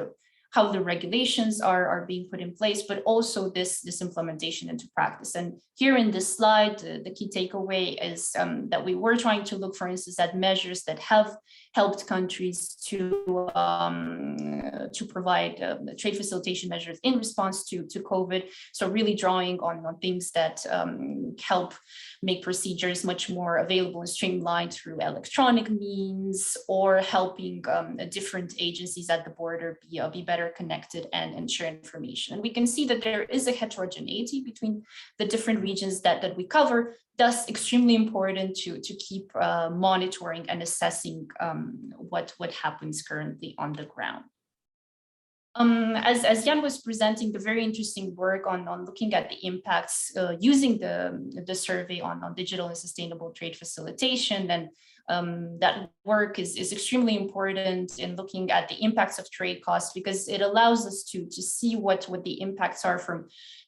how the regulations are being put in place, but also this implementation into practice. And here in this slide, the key takeaway is that we were trying to look, for instance, at measures that have helped countries to provide trade facilitation measures in response to COVID. So really drawing on things that help make procedures much more available and streamlined through electronic means, or helping different agencies at the border be better connected and share information. And we can see that there is a heterogeneity between the different regions that we cover, thus extremely important to keep monitoring and assessing what happens currently on the ground. As Jan was presenting, the very interesting work on looking at the impacts using the survey on digital and sustainable trade facilitation, and that work is extremely important in looking at the impacts of trade costs, because it allows us to see what the impacts are from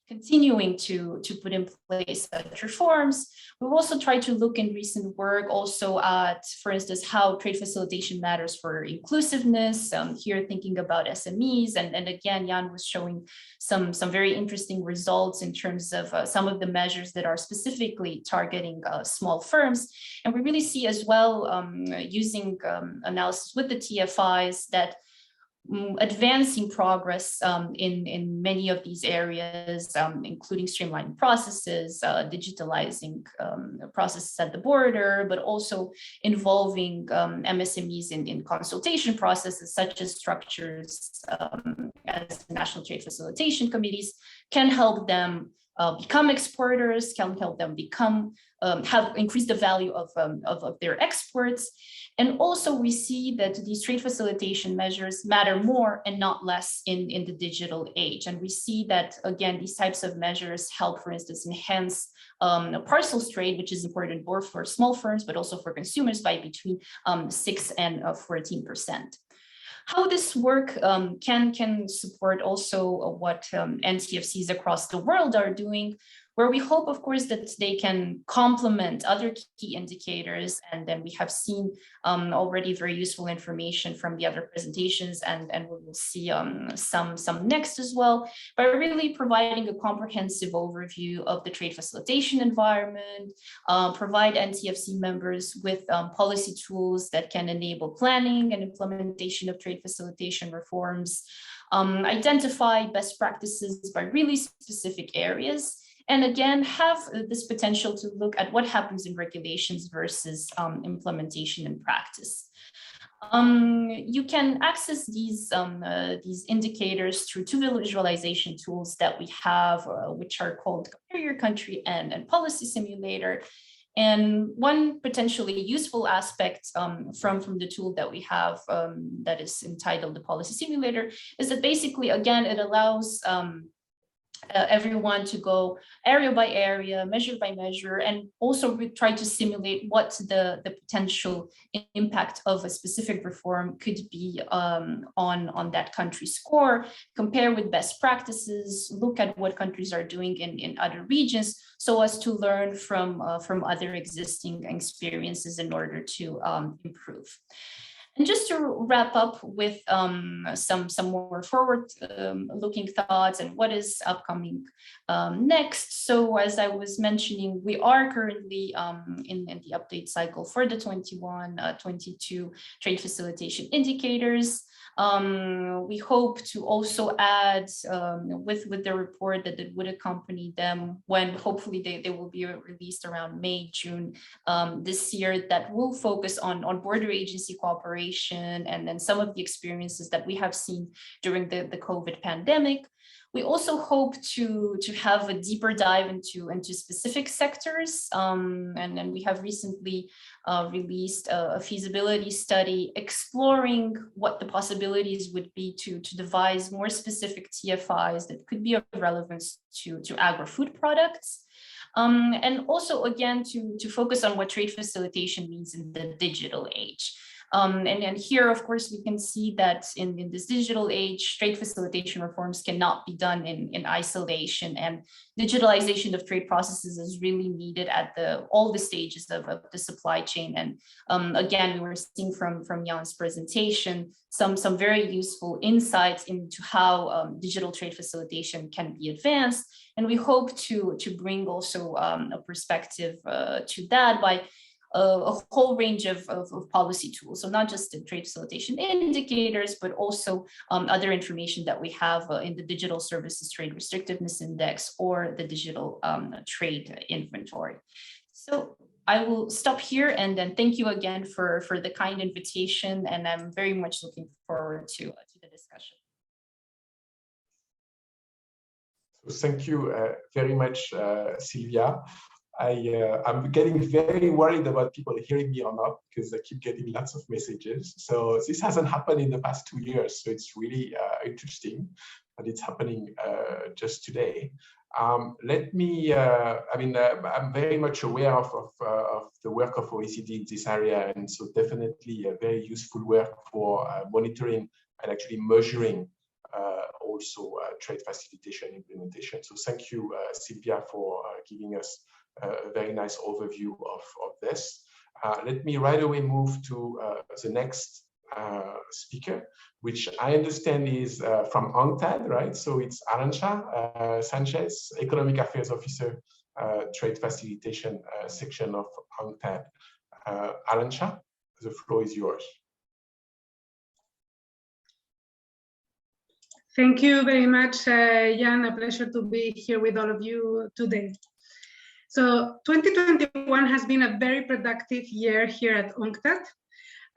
continuing to put in place such reforms. We've also tried to look in recent work also at, for instance, how trade facilitation matters for inclusiveness, here thinking about SMEs, and again, Jan was showing some very interesting results in terms of some of the measures that are specifically targeting small firms. And we really see as well, using analysis with the TFIs, that advancing progress in many of these areas, including streamlining processes, digitalizing processes at the border, but also involving MSMEs in consultation processes, such as structures as national trade facilitation committees, can help them become exporters, can help them become have increased the value of their exports. And also we see that these trade facilitation measures matter more and not less in the digital age. And we see that, again, these types of measures help, for instance, enhance parcels trade, which is important both for small firms, but also for consumers, by between 6 and 14%. How this work can support also what NTFCs across the world are doing, where we hope, of course, that they can complement other key indicators. And then we have seen already very useful information from the other presentations, and we will see some next as well, by really providing a comprehensive overview of the trade facilitation environment, provide NTFC members with policy tools that can enable planning and implementation of trade facilitation reforms, identify best practices by really specific areas, and again, have this potential to look at what happens in regulations versus implementation and practice. You can access these indicators through two visualization tools that we have, which are called Compare Your Country and Policy Simulator. And one potentially useful aspect from the tool that we have that is entitled the Policy Simulator is that basically, again, it allows everyone to go area by area, measure by measure, and also try to simulate what the potential impact of a specific reform could be on that country's score, compare with best practices, look at what countries are doing in other regions, so as to learn from other existing experiences in order to improve. And just to wrap up with some more forward-looking thoughts and what is upcoming next. So as I was mentioning, we are currently in the update cycle for the 21-22 trade facilitation indicators. We hope to also add with the report that would accompany them when hopefully they will be released around May, June this year, that will focus on border agency cooperation and then some of the experiences that we have seen during the COVID pandemic. We also hope to have a deeper dive into specific sectors, and we have recently released a feasibility study exploring what the possibilities would be to devise more specific TFIs that could be of relevance to agri-food products. And also, again, to focus on what trade facilitation means in the digital age. And here, of course, we can see that in this digital age, trade facilitation reforms cannot be done in isolation, and digitalization of trade processes is really needed at all the stages of the supply chain. And again, we were seeing from Jan's presentation some very useful insights into how digital trade facilitation can be advanced. And we hope to bring also a perspective to that by a whole range of policy tools. So not just the trade facilitation indicators, but also other information that we have in the Digital Services Trade Restrictiveness Index or the Digital Trade Inventory. So I will stop here, and then thank you again for the kind invitation, and I'm very much looking forward to the discussion. So thank you very much, Sylvia. I'm getting very worried about people hearing me or not, because I keep getting lots of messages. So this hasn't happened in the past 2 years. So it's really interesting, but it's happening just today. Let me, I'm very much aware of the work of OECD in this area. And so definitely a very useful work for monitoring and actually measuring also trade facilitation implementation. So thank you, Sylvia, for giving us a very nice overview of this. Let me right away move to the next speaker, which I understand is from UNCTAD, right? So it's Arantxa Sanchez, Economic Affairs Officer, Trade Facilitation section of UNCTAD. Arantxa, the floor is yours. Thank you very much, Jan. A pleasure to be here with all of you today. So 2021 has been a very productive year here at UNCTAD.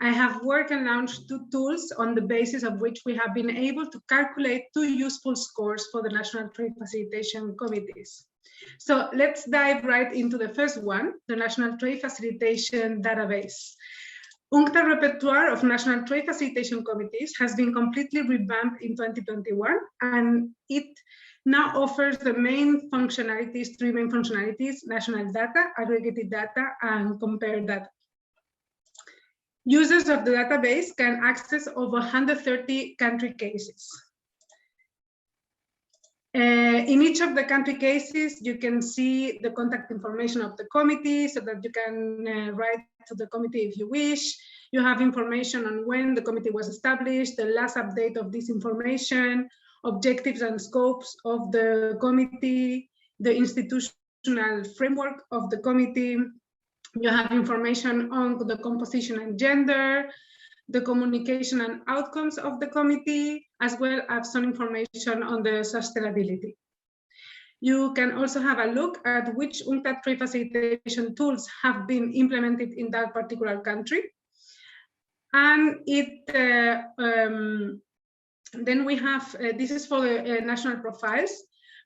I have worked and launched 2 tools on the basis of which we have been able to calculate 2 useful scores for the National Trade Facilitation Committees. So let's dive right into the first one, the National Trade Facilitation Database. UNCTAD repertoire of National Trade Facilitation Committees has been completely revamped in 2021, and it now offers the main functionalities, 3 main functionalities: national data, aggregated data, and compared data. Users of the database can access over 130 country cases. In each of the country cases, you can see the contact information of the committee so that you can write to the committee if you wish. You have information on when the committee was established, the last update of this information, objectives and scopes of the committee, the institutional framework of the committee. You have information on the composition and gender, the communication and outcomes of the committee, as well as some information on the sustainability. You can also have a look at which UNCTAD trade facilitation tools have been implemented in that particular country. And then we have, this is for the national profiles.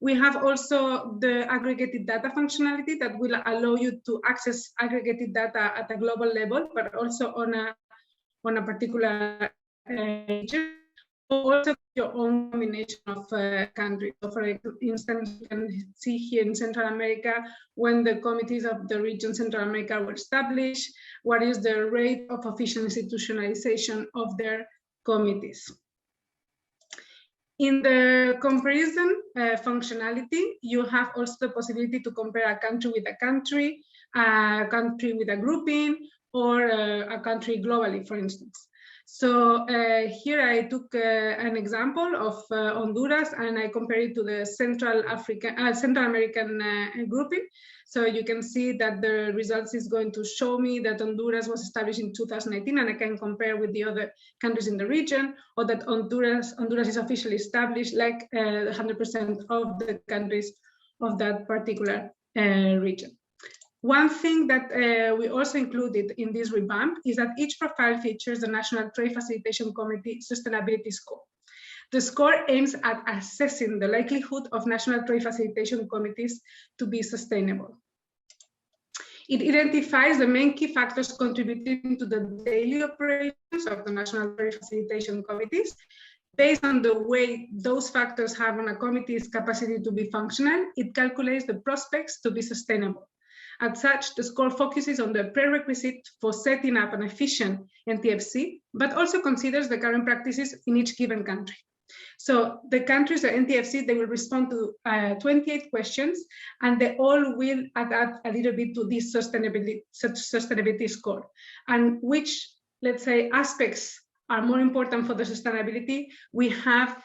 We have also the aggregated data functionality that will allow you to access aggregated data at a global level, but also on a particular region, or also your own combination of countries. So for instance, you can see here in Central America, when the committees of the region Central America were established, what is the rate of official institutionalization of their committees. In the comparison functionality, you have also the possibility to compare a country with a country with a grouping, or a country globally, for instance. So here I took an example of Honduras, and I compare it to the Central American grouping. So you can see that the results is going to show me that Honduras was established in 2018, and I can compare with the other countries in the region, or that Honduras is officially established like 100% of the countries of that particular region. One thing that we also included in this revamp is that each profile features the National Trade Facilitation Committee Sustainability Score. The score aims at assessing the likelihood of national trade facilitation committees to be sustainable. It identifies the main key factors contributing to the daily operations of the national trade facilitation committees. Based on the way those factors have on a committee's capacity to be functional, it calculates the prospects to be sustainable. As such, the score focuses on the prerequisite for setting up an efficient NTFC, but also considers the current practices in each given country. So the countries, the NTFC, they will respond to 28 questions, and they all will adapt a little bit to this sustainability score. And which, let's say, aspects are more important for the sustainability, we have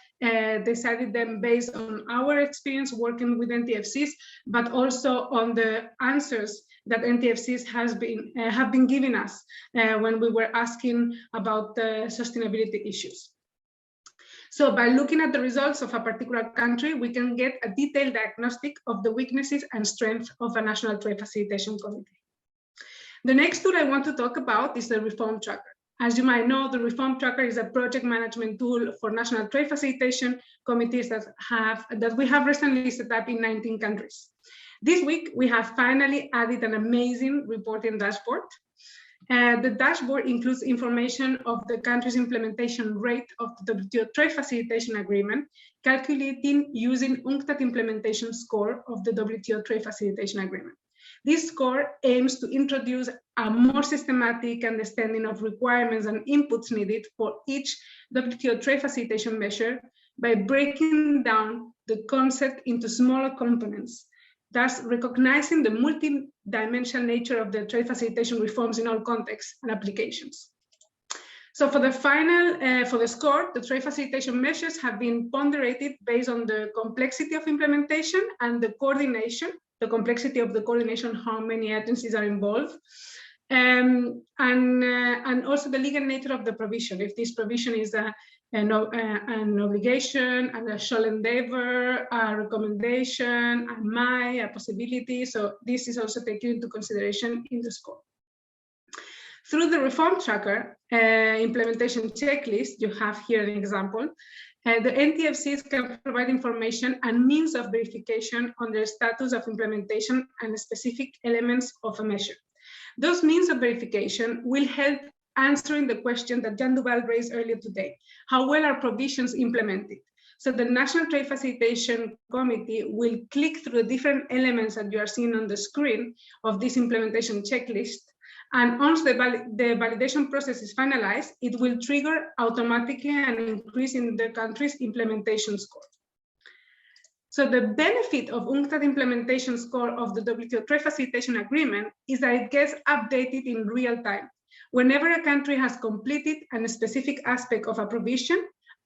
decided them based on our experience working with NTFCs, but also on the answers that NTFCs have been giving us when we were asking about the sustainability issues. So by looking at the results of a particular country, we can get a detailed diagnostic of the weaknesses and strengths of a national trade facilitation committee. The next tool I want to talk about is the Reform Tracker. As you might know, the Reform Tracker is a project management tool for national trade facilitation committees that we have recently set up in 19 countries. This week, we have finally added an amazing reporting dashboard. The dashboard includes information of the country's implementation rate of the WTO Trade Facilitation Agreement, calculating using UNCTAD implementation score of the WTO Trade Facilitation Agreement. This score aims to introduce a more systematic understanding of requirements and inputs needed for each WTO trade facilitation measure by breaking down the concept into smaller components, thus recognizing the multi-dimensional nature of the trade facilitation reforms in all contexts and applications. So for the score, the trade facilitation measures have been ponderated based on the complexity of implementation and the coordination, the complexity of the coordination, how many agencies are involved, and also the legal nature of the provision. If this provision is an obligation, and a shall endeavor, a recommendation, a possibility. So this is also taken into consideration in the score. Through the Reform Tracker implementation checklist, you have here an example. The NTFCs can provide information and means of verification on the status of implementation and specific elements of a measure. Those means of verification will help answering the question that Jan Duval raised earlier today. How well are provisions implemented? So the National Trade Facilitation Committee will click through the different elements that you are seeing on the screen of this implementation checklist. And once the validation process is finalized, it will trigger automatically an increase in the country's implementation score. So the benefit of UNCTAD implementation score of the WTO Trade Facilitation Agreement is that it gets updated in real time. Whenever a country has completed a specific aspect of a provision,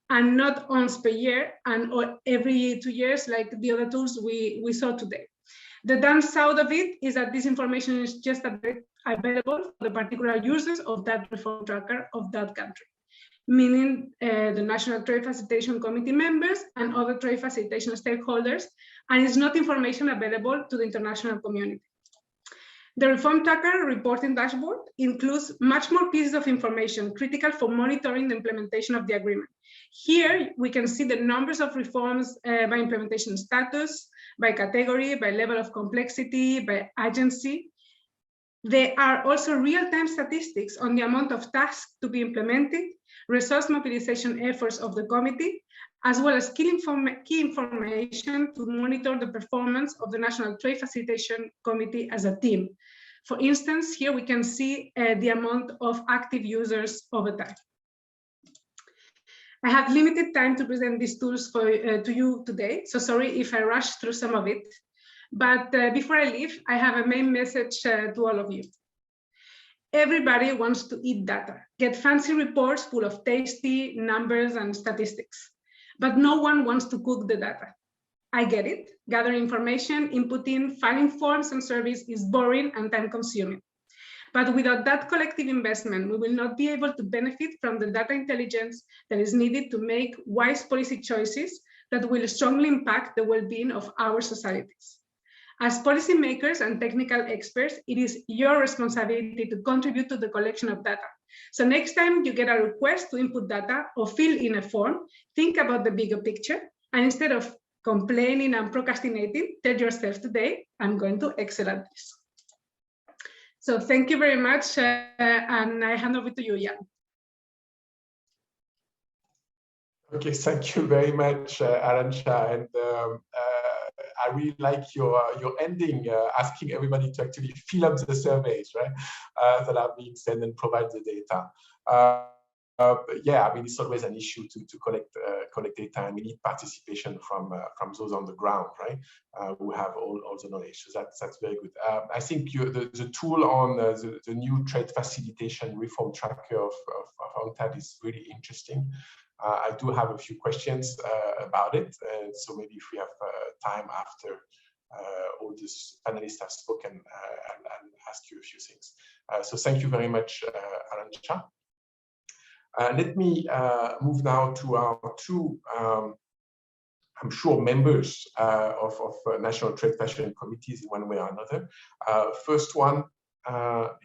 and not once per year or every 2 years like the other tools we saw today. The downside of it is that this information is just available for the particular users of that Reform Tracker of that country, meaning the National Trade Facilitation Committee members and other trade facilitation stakeholders, and it's not information available to the international community. The Reform Tracker reporting dashboard includes much more pieces of information critical for monitoring the implementation of the agreement. Here, we can see the numbers of reforms by implementation status, by category, by level of complexity, by agency. There are also real-time statistics on the amount of tasks to be implemented, resource mobilization efforts of the committee, as well as key information to monitor the performance of the National Trade Facilitation Committee as a team. For instance, here we can see the amount of active users over time. I have limited time to present these tools to you today, so sorry if I rush through some of it. But before I leave, I have a main message to all of you. Everybody wants to eat data, get fancy reports full of tasty numbers and statistics, but no one wants to cook the data. I get it. Gathering information, inputting, filing forms and surveys is boring and time consuming. But without that collective investment, we will not be able to benefit from the data intelligence that is needed to make wise policy choices that will strongly impact the well-being of our societies. As policymakers and technical experts, it is your responsibility to contribute to the collection of data. So next time you get a request to input data or fill in a form, think about the bigger picture, and instead of complaining and procrastinating, tell yourself today, I'm going to excel at this. So thank you very much, and I hand over to you, Jan. Okay, thank you very much, Arantxa, and I really like your ending, asking everybody to actually fill up the surveys, right, that are being sent and provide the data. But yeah, I mean, it's always an issue to collect data, and we need participation from those on the ground, right, who have all the knowledge. So that's very good. I think the tool on the new Trade Facilitation Reform tracker of UNCTAD is really interesting. I do have a few questions about it, so maybe if we have time after all these panelists have spoken, I'll ask you a few things. So thank you very much, Arantxa. Let me move now to our two, I'm sure, members of national trade fashion committees in one way or another. First one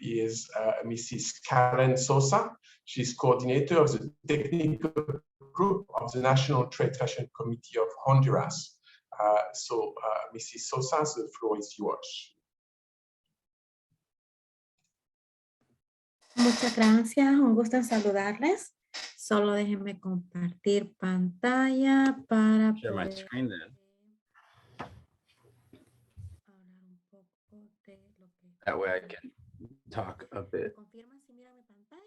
is Mrs. Karen Sosa. She's coordinator of the technical group of the National Trade Fashion Committee of Honduras. So, Mrs. Sosa, the floor is yours. Muchas gracias, un gusto en saludarles. Solo déjenme compartir pantalla para Share my poder screen then. hablar un poco de lo que... That way I can talk a bit. ¿Confirman si miran mi pantalla?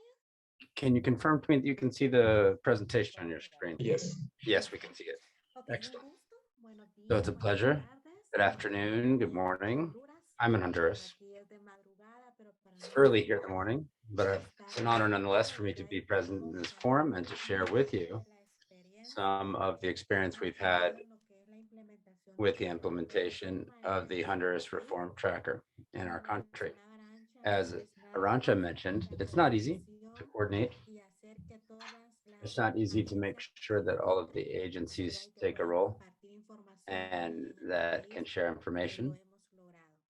Can you confirm to me that you can see the presentation on your screen? Yes. Yes, we can see it. Okay, Excellent. un gusto. Buenos días, So it's a buenas pleasure. tardes. Good afternoon, good morning. I'm in Honduras. Aquí es de madrugada, pero para It's mí early here in the morning, but it's an honor nonetheless for me to be present in this forum and to share with you some of the experience we've had with the implementation of the Honduras Reform Tracker in our country. As Arantxa mentioned, it's not easy to coordinate. It's not easy to make sure that all of the agencies take a role and that can share information.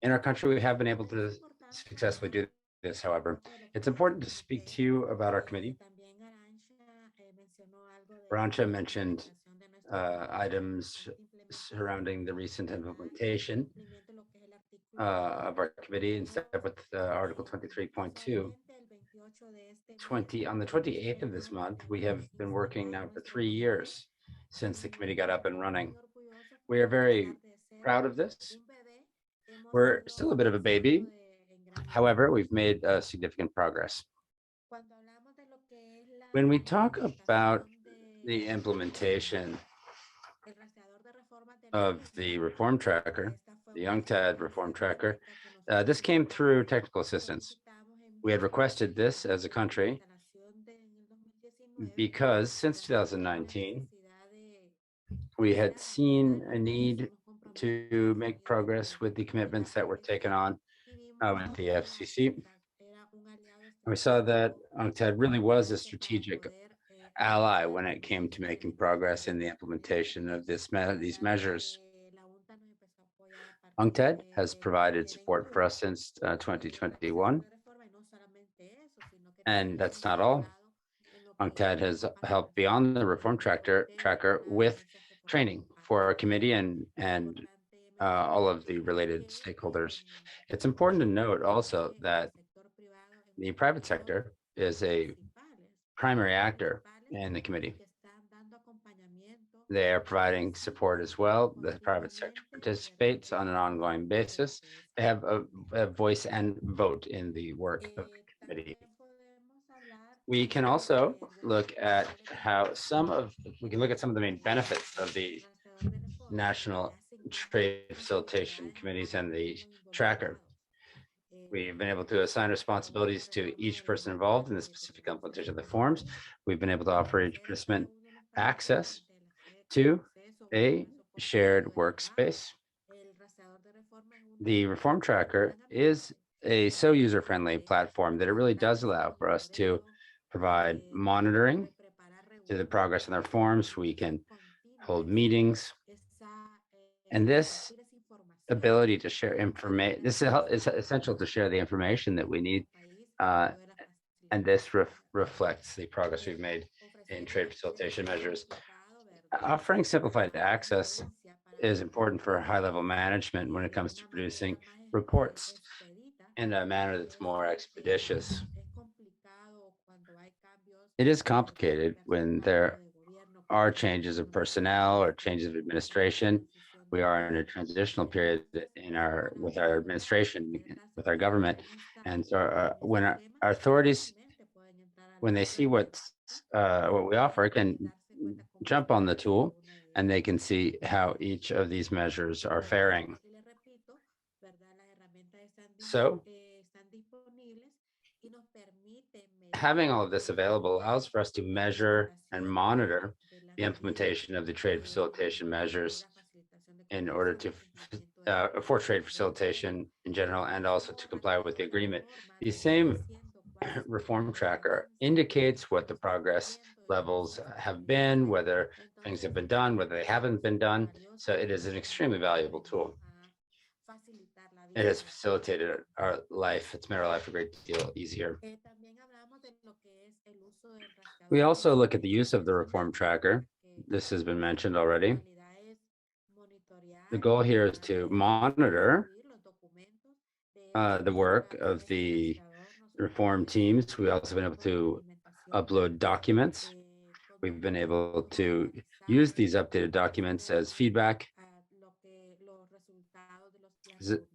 In our country, we have been able to successfully do this, however. It's important to speak to you about our committee. Arantxa mentioned items surrounding the recent implementation of our committee in step with Article 23.2. On the 28th of this month, we have been working now for 3 years since the committee got up and running. We are very proud of this. We're still a bit of a baby. However, we've made significant progress. When we talk about the implementation of the reform tracker, the UNCTAD reform tracker, this came through technical assistance. We had requested this as a country because since 2019, we had seen a need to make progress with the commitments that were taken on with the FCC. We saw that UNCTAD really was a strategic ally when it came to making progress in the implementation of these measures. UNCTAD has provided support for us since 2021. And that's not all. UNCTAD has helped beyond the reform tracker with training for our committee and all of the related stakeholders. It's important to note also that the private sector is a primary actor in the committee. They are providing support as well. The private sector participates on an ongoing basis. They have a voice and vote in the work of the committee. We can also look at how we can look at some of the main benefits of the National Trade Facilitation Committees and the tracker. We've been able to assign responsibilities to each person involved in the specific implementation of the forms. We've been able to offer each participant access to a shared workspace. The reform tracker is a so user-friendly platform that it really does allow for us to provide monitoring to the progress in our forms. We can hold meetings. And this ability to share information, this is essential to share the information that we need. And this reflects the progress we've made in trade facilitation measures. Offering simplified access is important for high-level management when it comes to producing reports in a manner that's more expeditious. It is complicated when there are changes of personnel or changes of administration. We are in a transitional period with our administration, with our government. And so when our authorities, when they see what we offer, can jump on the tool and they can see how each of these measures are faring. So having all of this available allows for us to measure and monitor the implementation of the trade facilitation measures in order to for trade facilitation in general, and also to comply with the agreement. The same reform tracker indicates what the progress levels have been, whether things have been done, whether they haven't been done. So it is an extremely valuable tool. It has facilitated our life. It's made our life a great deal easier. We also look at the use of the reform tracker. This has been mentioned already. The goal here is to monitor the work of the reform teams. We've also been able to upload documents. We've been able to use these updated documents as feedback.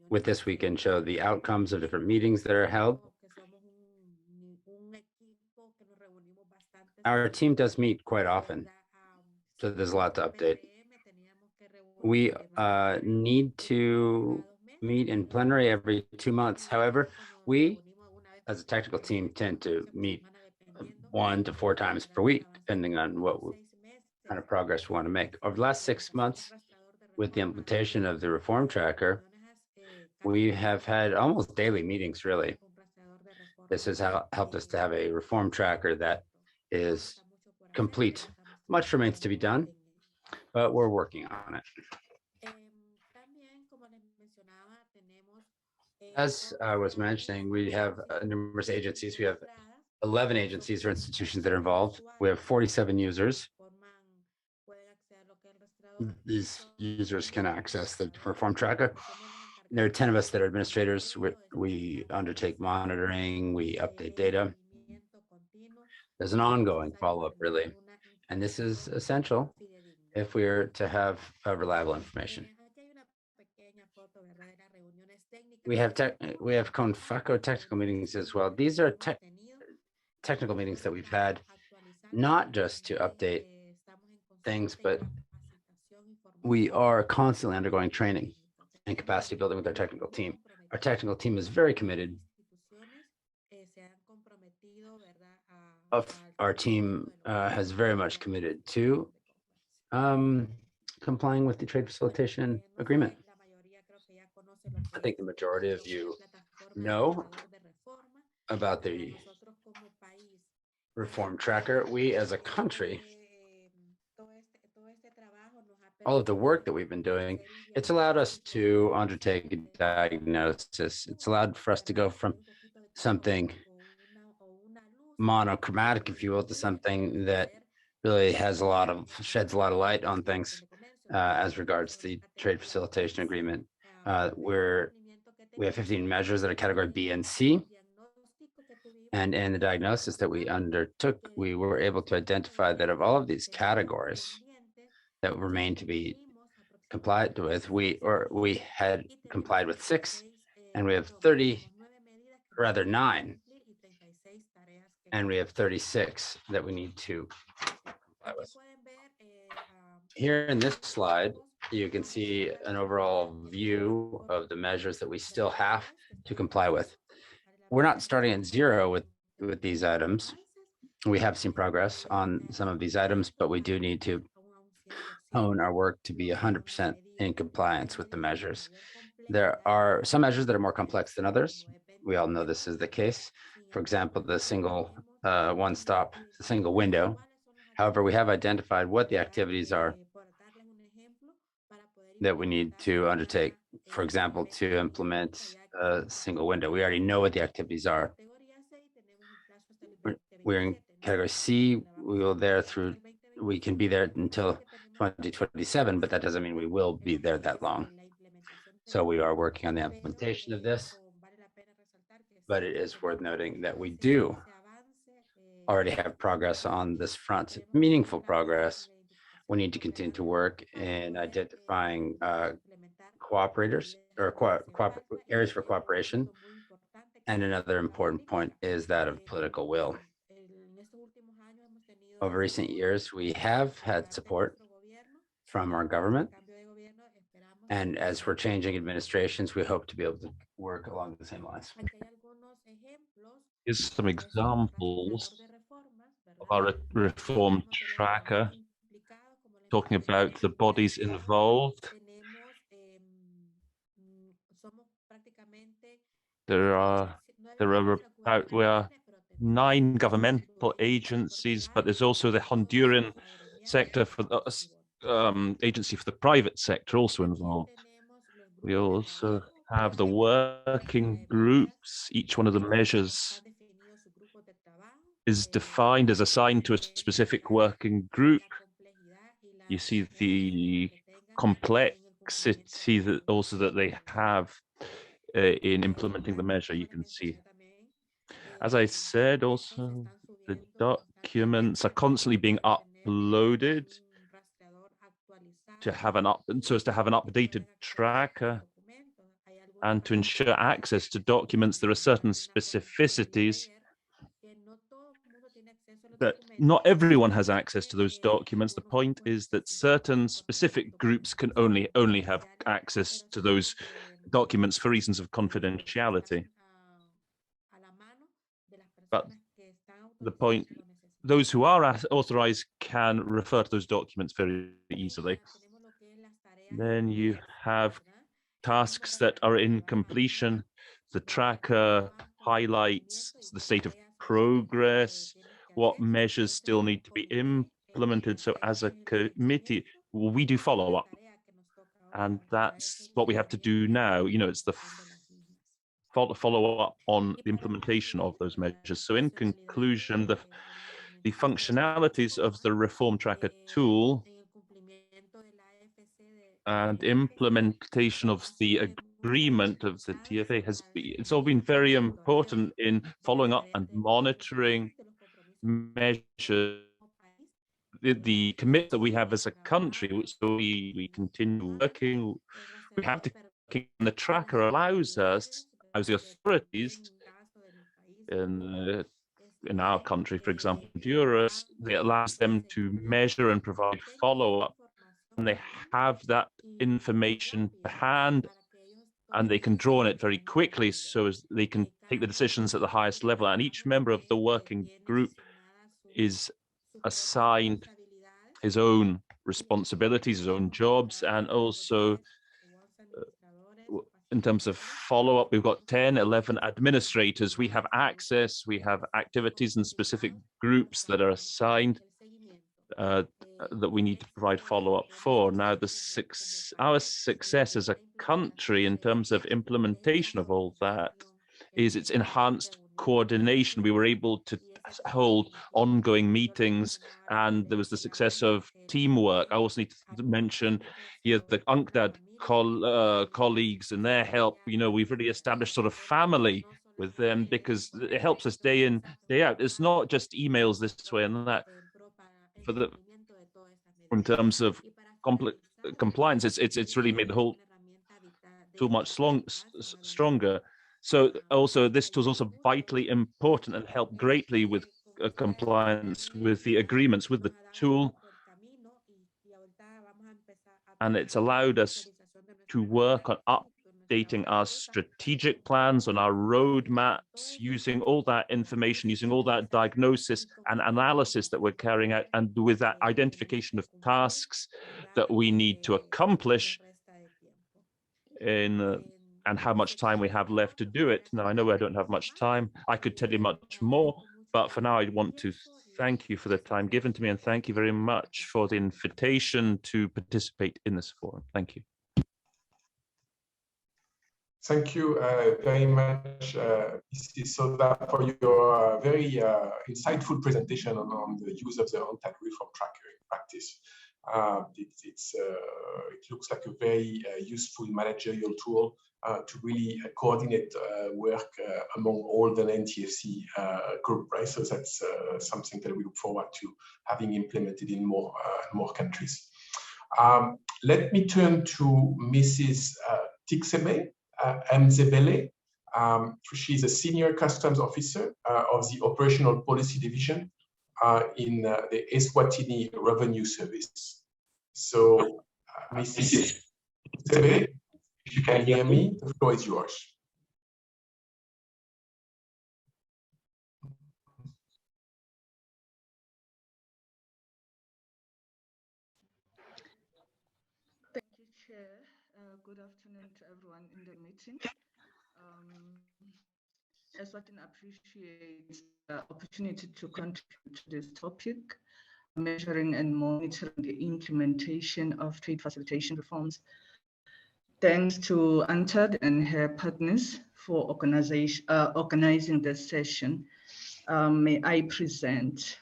With this, we can show the outcomes of different meetings that are held. Our team does meet quite often, so there's a lot to update. We need to meet in plenary every 2 months. However, we, as a technical team, tend to meet 1 to 4 times per week, depending on what kind of progress we want to make. Over the last 6 months, with the implementation of the reform tracker, we have had almost daily meetings, really. This has helped us to have a reform tracker that is complete. Much remains to be done, but we're working on it. As I was mentioning, we have numerous agencies. We have 11 agencies or institutions that are involved. We have 47 users. These users can access the reform tracker. There are 10 of us that are administrators. We undertake monitoring, we update data. There's an ongoing follow-up, really. And this is essential if we are to have reliable information. We have CONFACO technical meetings as well. These are technical meetings that we've had, not just to update things, but we are constantly undergoing training and capacity building with our technical team. Our technical team is very committed. Our team has very much committed to complying with the trade facilitation agreement. I think the majority of you know about the reform tracker. We as a country, all of the work that we've been doing, it's allowed us to undertake a diagnosis. It's allowed for us to go from something monochromatic, if you will, to something that really sheds a lot of light on things as regards to the trade facilitation agreement. We have 15 measures that are category B and C. And in the diagnosis that we undertook, we were able to identify that of all of these categories that remain to be complied with, we had complied with 6, and we have 9, and we have 36 that we need to comply with. Here in this slide, you can see an overall view of the measures that we still have to comply with. we're not starting at zero with these items. We have seen progress on some of these items, but we do need to hone our work to be 100% in compliance with the measures. There are some measures that are more complex than others. We all know this is the case. For example, the single one-stop, single window. However, we have identified what the activities are that we need to undertake, for example, to implement a single window. We already know what the activities are. We're in category C. We can be there until 2027, but that doesn't mean we will be there that long. So we are working on the implementation of this, but it is worth noting that we do already have progress on this front, meaningful progress. We need to continue to work in identifying cooperators or areas for cooperation. And another important point is that of political will. Over recent years, we have had support from our government. And as we're changing administrations, we hope to be able to work along the same lines. Here's some examples of our reform tracker, talking about the bodies involved. There are about, we are 9 governmental agencies, but there's also the Honduran sector for the agency for the private sector also involved. We also have the working groups. Each one of the measures is defined as assigned to a specific working group. You see the complexity that also that they have in implementing the measure. You can see, as I said, also the documents are constantly being uploaded to have so as to have an updated tracker and to ensure access to documents. There are certain specificities that not everyone has access to those documents. The point is that certain specific groups can only have access to those documents for reasons of confidentiality. But the point, those who are authorized can refer to those documents very easily. Then you have tasks that are in completion. The tracker highlights the state of progress, what measures still need to be implemented. So as a committee, we do follow up. And that's what we have to do now. You know, it's the follow up on the implementation of those measures. So in conclusion, the functionalities of the reform tracker tool and implementation of the agreement of the TFA it's all been very important in following up and monitoring measures, the commit that we have as a country. So we continue working. We have to, and the tracker allows us, as the authorities in our country, for example, Honduras, it allows them to measure and provide follow-up, and they have that information to hand, and they can draw on it very quickly so as they can take the decisions at the highest level. And each member of the working group is assigned his own responsibilities, his own jobs, and also in terms of follow-up, we've got 10, 11 administrators. We have access, we have activities and specific groups that are assigned that we need to provide follow-up for. Now, our success as a country in terms of implementation of all that is its enhanced coordination. We were able to hold ongoing meetings, and there was the success of teamwork. I also need to mention here the UNCTAD colleagues and their help. You know, we've really established sort of family with them because it helps us day in, day out. It's not just emails this way and that. In terms of compliance, it's really made the whole tool much stronger. So also this tool is also vitally important and helped greatly with compliance with the agreements with the tool. And it's allowed us to work on updating our strategic plans on our roadmaps, using all that information, using all that diagnosis and analysis that we're carrying out, and with that identification of tasks that we need to accomplish and how much time we have left to do it. Now, I know I don't have much time. I could tell you much more, but for now, I want to thank you for the time given to me, and thank you very much for the invitation to participate in this forum. Thank you. Thank you very much, Mrs. Sosa, for your very insightful presentation on the use of the unveil reform tracker in practice. It looks like a very useful managerial tool to really coordinate work among all the NTFC group, right? So that's something that we look forward to having implemented in more countries. Let me turn to Mrs. Tixebe Mzebele. She's a senior customs officer of the Operational Policy Division in the Eswatini Revenue Service. So, Mrs. Tixebe, if you can hear me, the floor is yours. Thank you, Chair. Good afternoon to everyone in the meeting. Eswatini appreciates the opportunity to contribute to this topic, measuring and monitoring the implementation of trade facilitation reforms. Thanks to UNTAD and her partners for organizing this session. May I present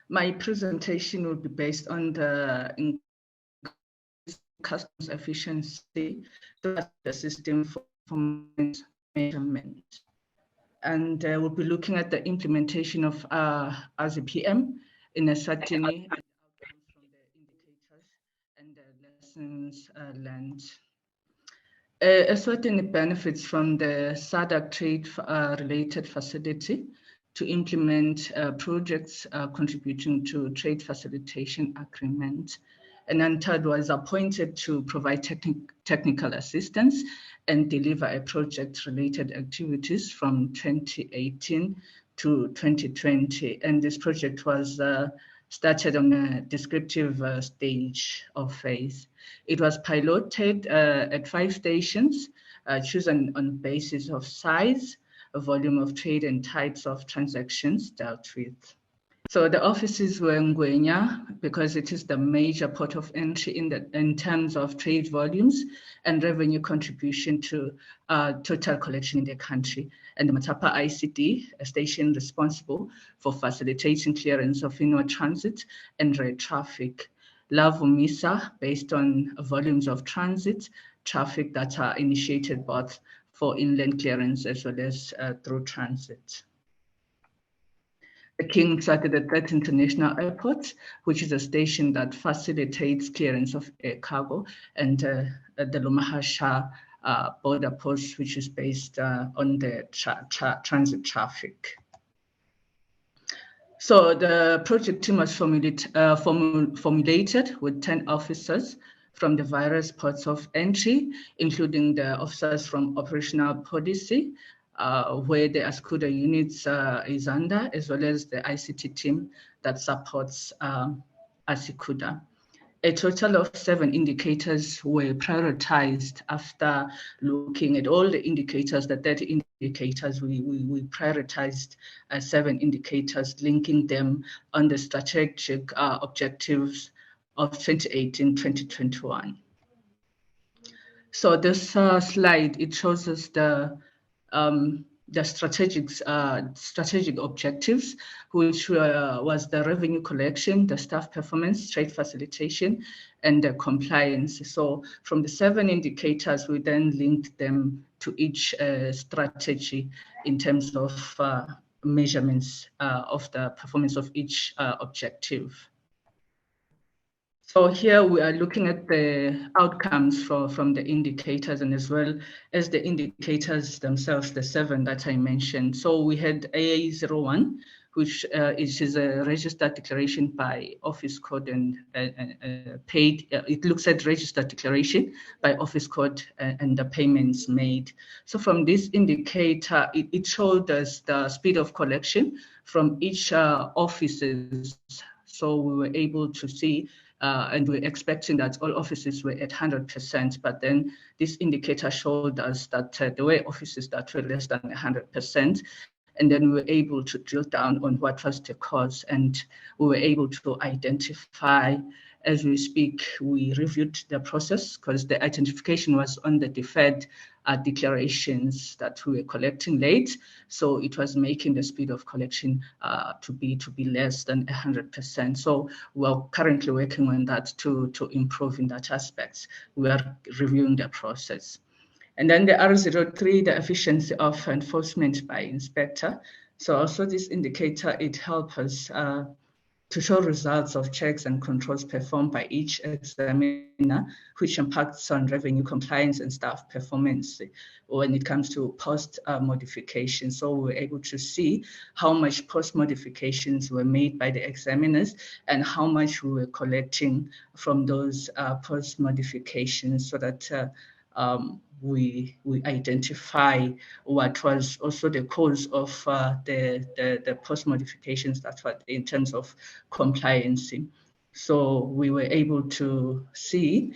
my presentation will be based on the customs efficiency to the system for performance measurement. And we'll be looking at the implementation of RZPM in Eswatini, outcomes from the indicators and the lessons learned. Eswatini benefits from the SADC trade-related facility to implement projects contributing to trade facilitation agreement. And UNTAD was appointed to provide technical assistance and deliver project-related activities from 2018 to 2020. And this project was started on a descriptive stage of phase. It was piloted at 5 stations, chosen on the basis of size, volume of trade, and types of transactions dealt with. So the offices were in Ngwenya because it is the major port of entry in terms of trade volumes and revenue contribution to total collection in the country. And the Matapa ICD, a station responsible for facilitating clearance of inward transit and rail traffic. Lavumisa, based on volumes of transit traffic that are initiated both for inland clearance as well as through transit. The King started the Third International Airport, which is a station that facilitates clearance of air cargo, and the Lumahasha border post, which is based on the transit traffic. So the project team was formulated with 10 officers from the various ports of entry, including the officers from operational policy, where the ASCUDA units is under, as well as the ICT team that supports ASCUDA. A total of 7 indicators were prioritized after looking at all the indicators, the 30 indicators. We prioritized 7 indicators, linking them on the strategic objectives of 2018-2021. So this slide, it shows us the strategic objectives, which was the revenue collection, the staff performance, trade facilitation, and the compliance. So from the 7 indicators, we then linked them to each strategy in terms of measurements of the performance of each objective. So here we are looking at the outcomes from the indicators and as well as the indicators themselves, the 7 that I mentioned. So we had AA01, which is a registered declaration by office code and paid. It looks at registered declaration by office code and the payments made. So from this indicator, it showed us the speed of collection from each offices. So we were able to see, and we're expecting that all offices were at 100%, but then this indicator showed us that there were offices that were less than 100%. And then we were able to drill down on what was the cause, and we were able to identify, as we speak, we reviewed the process because the identification was on the deferred declarations that we were collecting late. So it was making the speed of collection to be less than 100%. So we're currently working on that to improve in that aspect. We are reviewing the process. And then the R03, the efficiency of enforcement by inspector. So also this indicator, it helps us to show results of checks and controls performed by each examiner, which impacts on revenue compliance and staff performance when it comes to post modification. So we were able to see how much post modifications were made by the examiners and how much we were collecting from those post modifications, so that we identify what was also the cause of the post modifications that were in terms of compliance. So we were able to see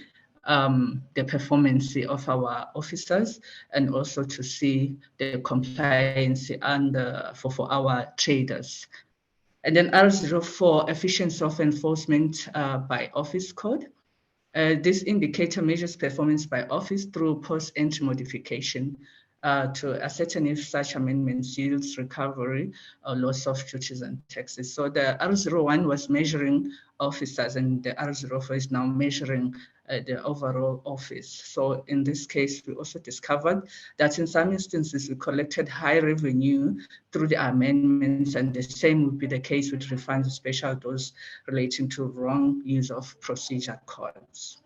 the performance of our officers and also to see the compliance and for our traders. And then R04, efficiency of enforcement by office code. This indicator measures performance by office through post-entry modification to ascertain if such amendments yields recovery or loss of duties and taxes. So the R01 was measuring officers, and the R04 is now measuring the overall office. So in this case, we also discovered that in some instances, we collected high revenue through the amendments, and the same would be the case with refunds, especially those relating to wrong use of procedure codes.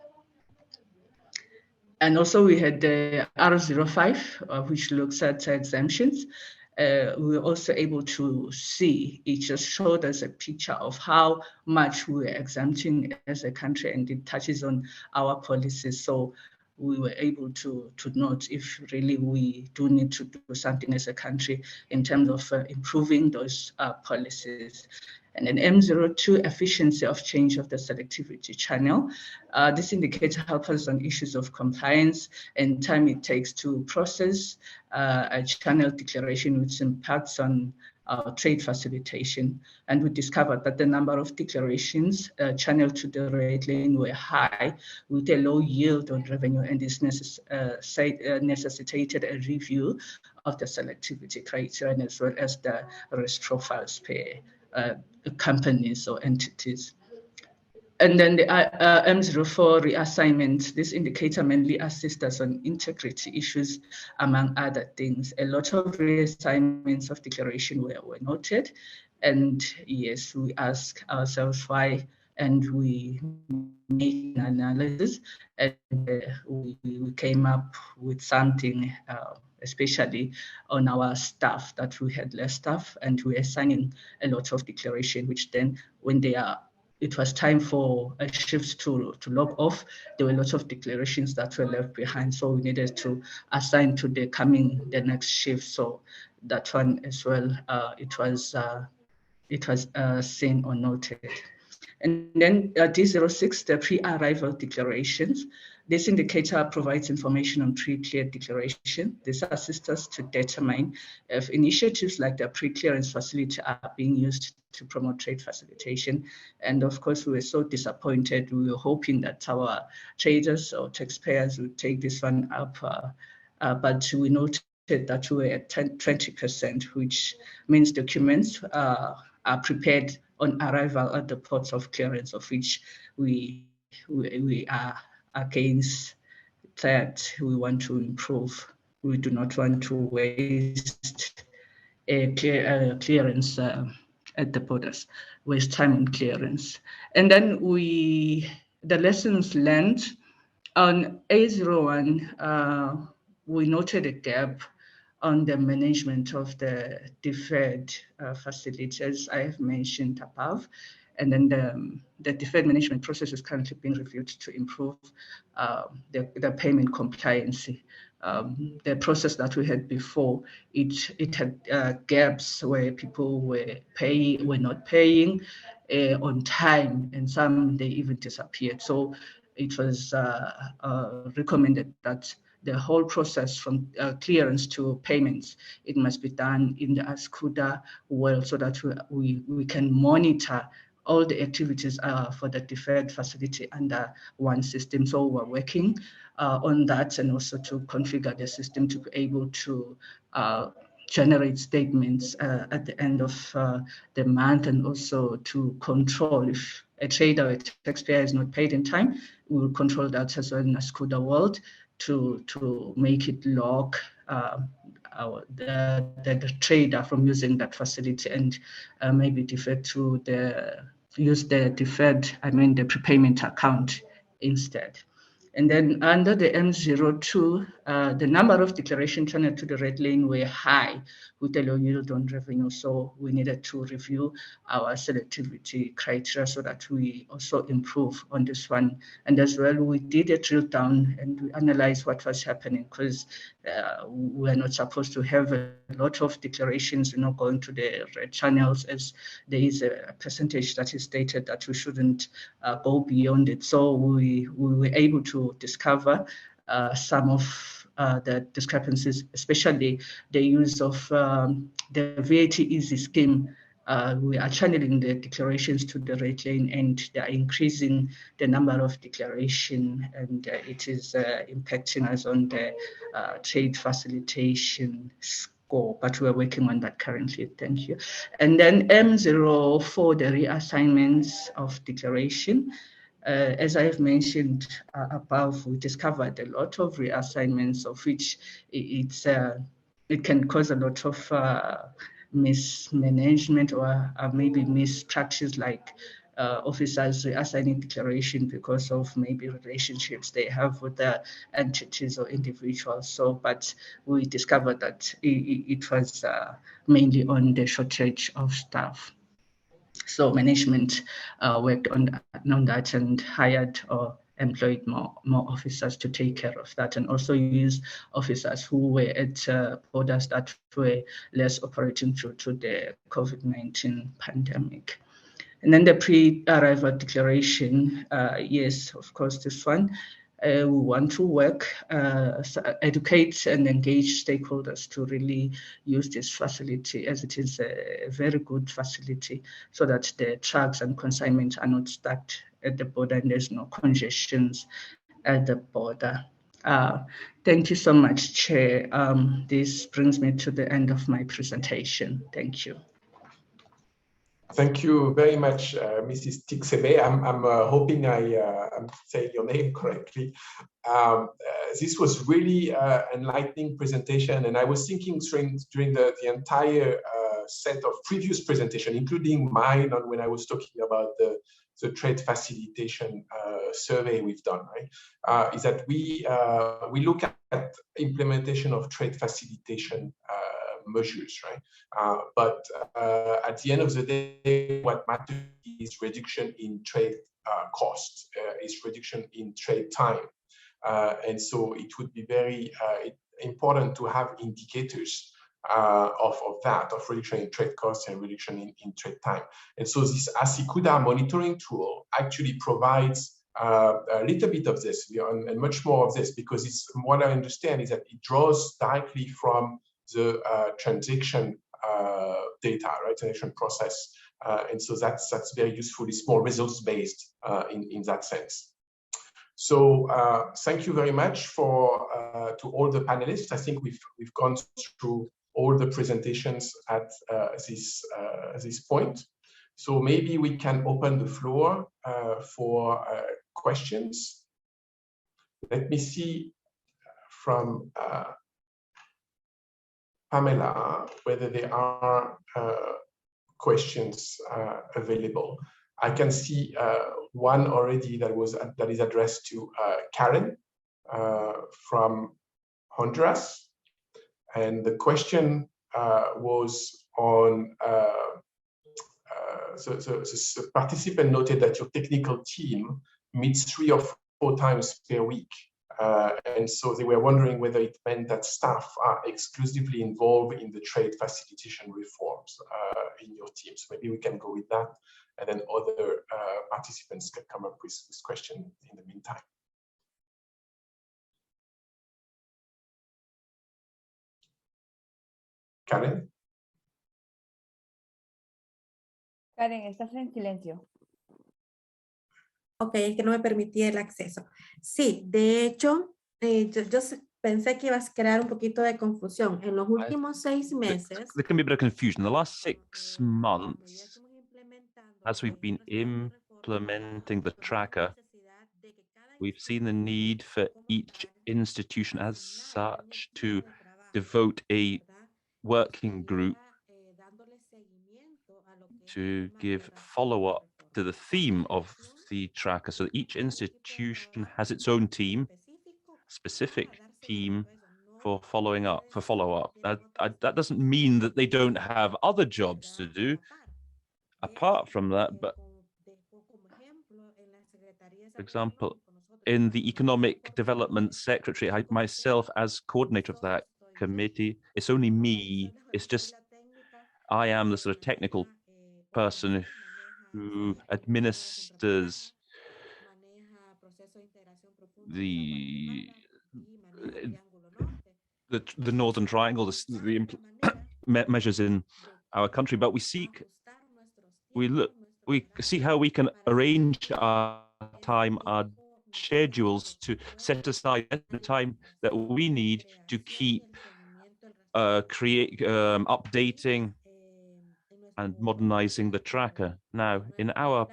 And also we had the R05, which looks at exemptions. We were also able to see, it just showed us a picture of how much we were exempting as a country, and it touches on our policies. So we were able to note if really we do need to do something as a country in terms of improving those policies. And then M02, efficiency of change of the selectivity channel. This indicator helps us on issues of compliance and time it takes to process a channel declaration, which impacts on trade facilitation. And we discovered that the number of declarations channeled to the rate lane were high with a low yield on revenue, and this necessitated a review of the selectivity criteria as well as the risk profiles per companies or entities. And then the M04 reassignment, this indicator mainly assists us on integrity issues, among other things. A lot of reassignments of declaration were noted. And yes, we ask ourselves why, and we made an analysis, and we came up with something, especially on our staff, that we had less staff and we were assigning a lot of declaration, which then when it was time for a shift to log off, there were lots of declarations that were left behind. So we needed to assign to the next shift. So that one as well, it was seen or noted. And then D06, the pre-arrival declarations. This indicator provides information on pre-cleared declaration. This assists us to determine if initiatives like the pre-clearance facility are being used to promote trade facilitation. And of course, we were so disappointed. We were hoping that our traders or taxpayers would take this one up, but we noted that we were at 20%, which means documents are prepared on arrival at the ports of clearance, of which we are against that. We want to improve. We do not want to waste clearance at the borders, waste time on clearance. And then the lessons learned on A01, we noted a gap on the management of the deferred facilities I have mentioned above. And then the deferred management process is currently being reviewed to improve the payment compliance. The process that we had before, it had gaps where people were not paying on time, and some they even disappeared. So it was recommended that the whole process from clearance to payments, it must be done in the ASCUDA well, so that we can monitor all the activities for the deferred facility under one system. So we're working on that, and also to configure the system to be able to generate statements at the end of the month, and also to control if a trader or a taxpayer is not paid in time. We will control that as well in ASCUDA world to make it log the trader from using that facility, and maybe use the deferred, the prepayment account instead. And then under the M02, the number of declaration channels to the red lane were high with a low yield on revenue. So we needed to review our selectivity criteria so that we also improve on this one. And as well, we did a drill down and we analyzed what was happening, because we're not supposed to have a lot of declarations, going to the red channels, as there is a percentage that is stated that we shouldn't go beyond it. So we were able to discover some of the discrepancies, especially the use of the VAT easy scheme. We are channeling the declarations to the red lane, and they are increasing the number of declaration, and it is impacting us on the trade facilitation score, but we're working on that currently. Thank you. And then M04, the reassignments of declaration. As I have mentioned above, we discovered a lot of reassignments, of which it can cause a lot of mismanagement or maybe misstructures, like officers reassigning declaration because of maybe relationships they have with the entities or individuals. So, but we discovered that it was mainly on the shortage of staff. So management worked on that and hired or employed more officers to take care of that, and also use officers who were at borders that were less operating due to the COVID-19 pandemic. And then the pre-arrival declaration, yes, of course, this one. We want to work, educate and engage stakeholders to really use this facility, as it is a very good facility, so that the trucks and consignments are not stuck at the border and there's no congestions at the border. Thank you so much, Chair. This brings me to the end of my presentation. Thank you. Thank you very much, Mrs. Tixebe. I'm hoping I'm saying your name correctly. This was really enlightening presentation, and I was thinking during the entire set of previous presentation, including mine, on when I was talking about the trade facilitation survey we've done, right? Is that we look at implementation of trade facilitation measures, right? But at the end of the day, what matters is reduction in trade costs, is reduction in trade time. And so it would be very important to have indicators of that, of reduction in trade costs and reduction in trade time. And so this ASCUDA monitoring tool actually provides a little bit of this, and much more of this, because it's, what I understand is that it draws directly from the transaction data, right, transaction process, and so that's very useful. It's more results based in that sense. So thank you very much for to all the panelists. I think we've gone through all the presentations at this point. So maybe we can open the floor for questions. Let me see from Pamela whether there are questions available. I can see one already that is addressed to Karen from Honduras. And the question was on, so a participant noted that your technical team meets 3 or 4 times per week. And so they were wondering whether it meant that staff are exclusively involved in the trade facilitation reforms in your team. So maybe we can go with that, and then other participants can come up with this question in the meantime. Karen? Karen, estás en silencio. Ok, es que no me permitía el acceso. Sí, de hecho, pensé que ibas a crear un poquito de confusión. En los últimos 6 meses... There can be a bit of confusion. The last 6 months, as we've been implementing the tracker, we've seen the need for each institution as such to devote a working group to give follow-up to the theme of the tracker. So each institution has its own team, specific team for follow-up. That doesn't mean that they don't have other jobs to do apart from that, but for example, in the Economic Development Secretary, myself as coordinator of that committee, it's only me. It's just I am the sort of technical person who administers the Northern Triangle, the measures in our country, but we see how we can arrange our time, our schedules to set aside the time that we need to keep updating and modernizing the tracker. Now, in our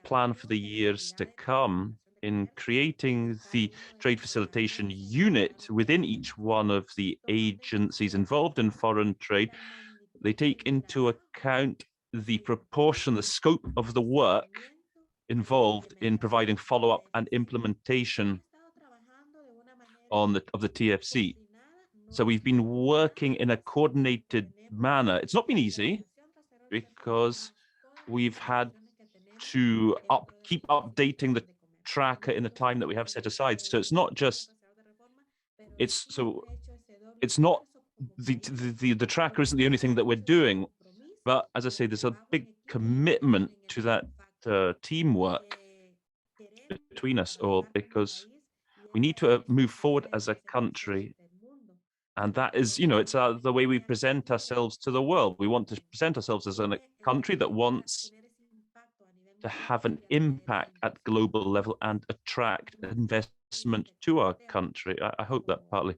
plan for the years to come, in creating the trade facilitation unit within each one of the agencies involved in foreign trade, they take into account the proportion, the scope of the work involved in providing follow-up and implementation of the TFC. So we've been working in a coordinated manner. It's not been easy because we've had to keep updating the tracker in the time that we have set aside. So it's not just the tracker isn't the only thing that we're doing, but as I say, there's a big commitment to that teamwork between us all, because we need to move forward as a country. And that is, it's the way we present ourselves to the world. We want to present ourselves as a country that wants to have an impact at global level and attract investment to our country. I hope that partly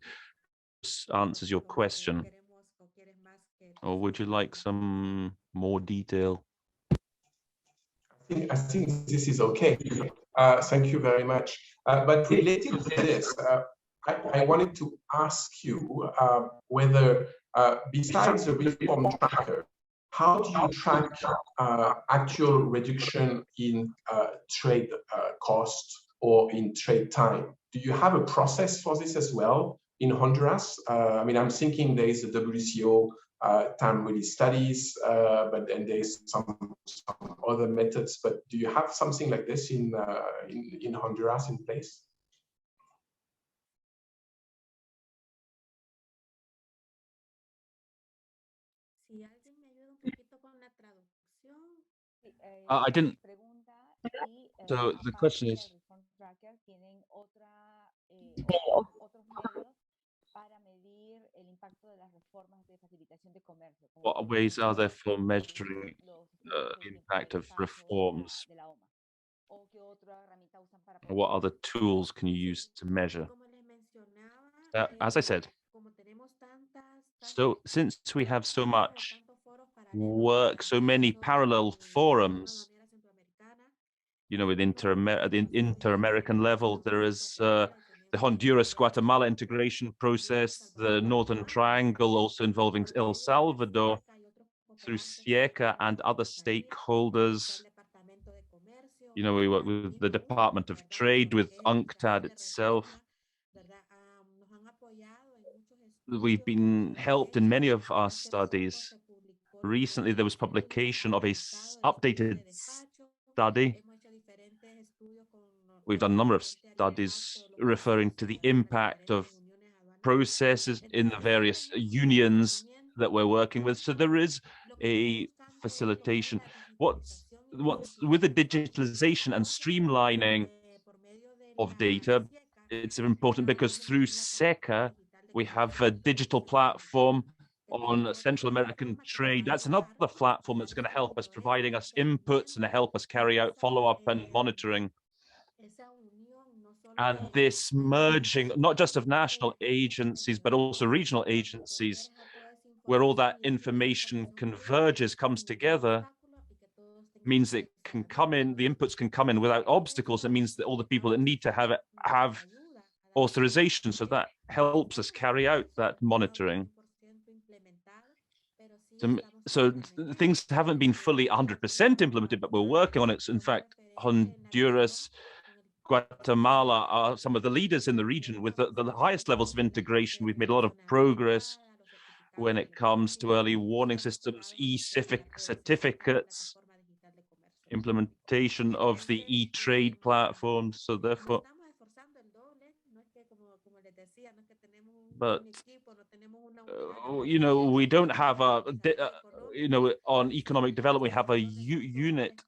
answers your question. Or would you like some more detail? I think this is okay. Thank you very much. But related to this, I wanted to ask you whether, besides the reform tracker, how do you track actual reduction in trade cost or in trade time? Do you have a process for this as well in Honduras? I mean, I'm thinking there is a WCO time release studies, but then there's some other methods. But do you have something like this in Honduras in place? I didn't. So the question is, what ways are there for measuring the impact of reforms? What other tools can you use to measure? As I said, so since we have so much work, so many parallel forums, with at the inter-American level, there is the Honduras-Guatemala integration process, the Northern Triangle also involving El Salvador, through SIECA and other stakeholders. We work with the Department of Trade, with UNCTAD itself. we've been helped in many of our studies. Recently, there was publication of a updated study. We've done a number of studies referring to the impact of processes in the various unions that we're working with. So there is a facilitation. What's with the digitalization and streamlining of data, it's important because through SECA, we have a digital platform on Central American trade. That's another platform that's going to help us, providing us inputs and help us carry out follow-up and monitoring. And this merging, not just of national agencies, but also regional agencies, where all that information converges, comes together, means it can come in, the inputs can come in without obstacles. It means that all the people that need to have it have authorization. So that helps us carry out that monitoring. So things haven't been fully 100% implemented, but we're working on it. So in fact, Honduras, Guatemala are some of the leaders in the region with the highest levels of integration. We've made a lot of progress when it comes to early warning systems, e-civic certificates, implementation of the e-trade platform. So therefore, but you know, we don't have a, you know, on economic development, we have a unit.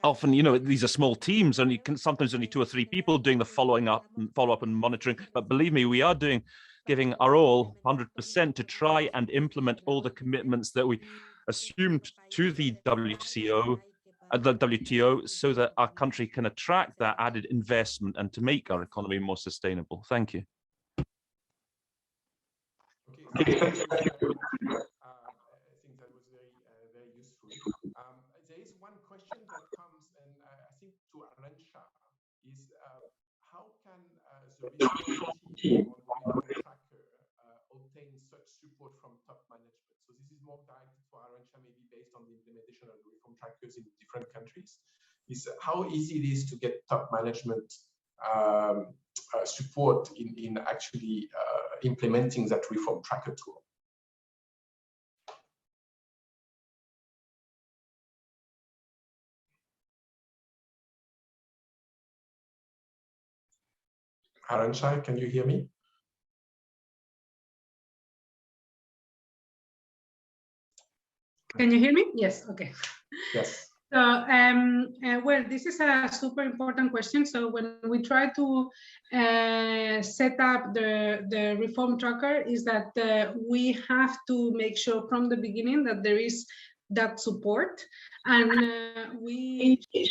Often, you know, these are small teams, and sometimes only 2 or 3 people doing the follow-up and monitoring. But believe me, we are giving our all 100% to try and implement all the commitments that we assumed to the WTO, so that our country can attract that added investment and to make our economy more sustainable. Thank you. Okay, thank you. I think that was very useful. There is one question that comes, and I think to Arantxa, is how can the reform team on the reform tracker obtain such support from top management? So this is more directed for Arantxa, maybe based on the implementation of the reform trackers in different countries. Is how easy it is to get top management support in actually implementing that reform tracker tool. Arantxa, can you hear me? Can you hear me? Yes, okay. Yes. So, well, this is a super important question. So when we try to set up the reform tracker, is that we have to make sure from the beginning that there is that support, and we let's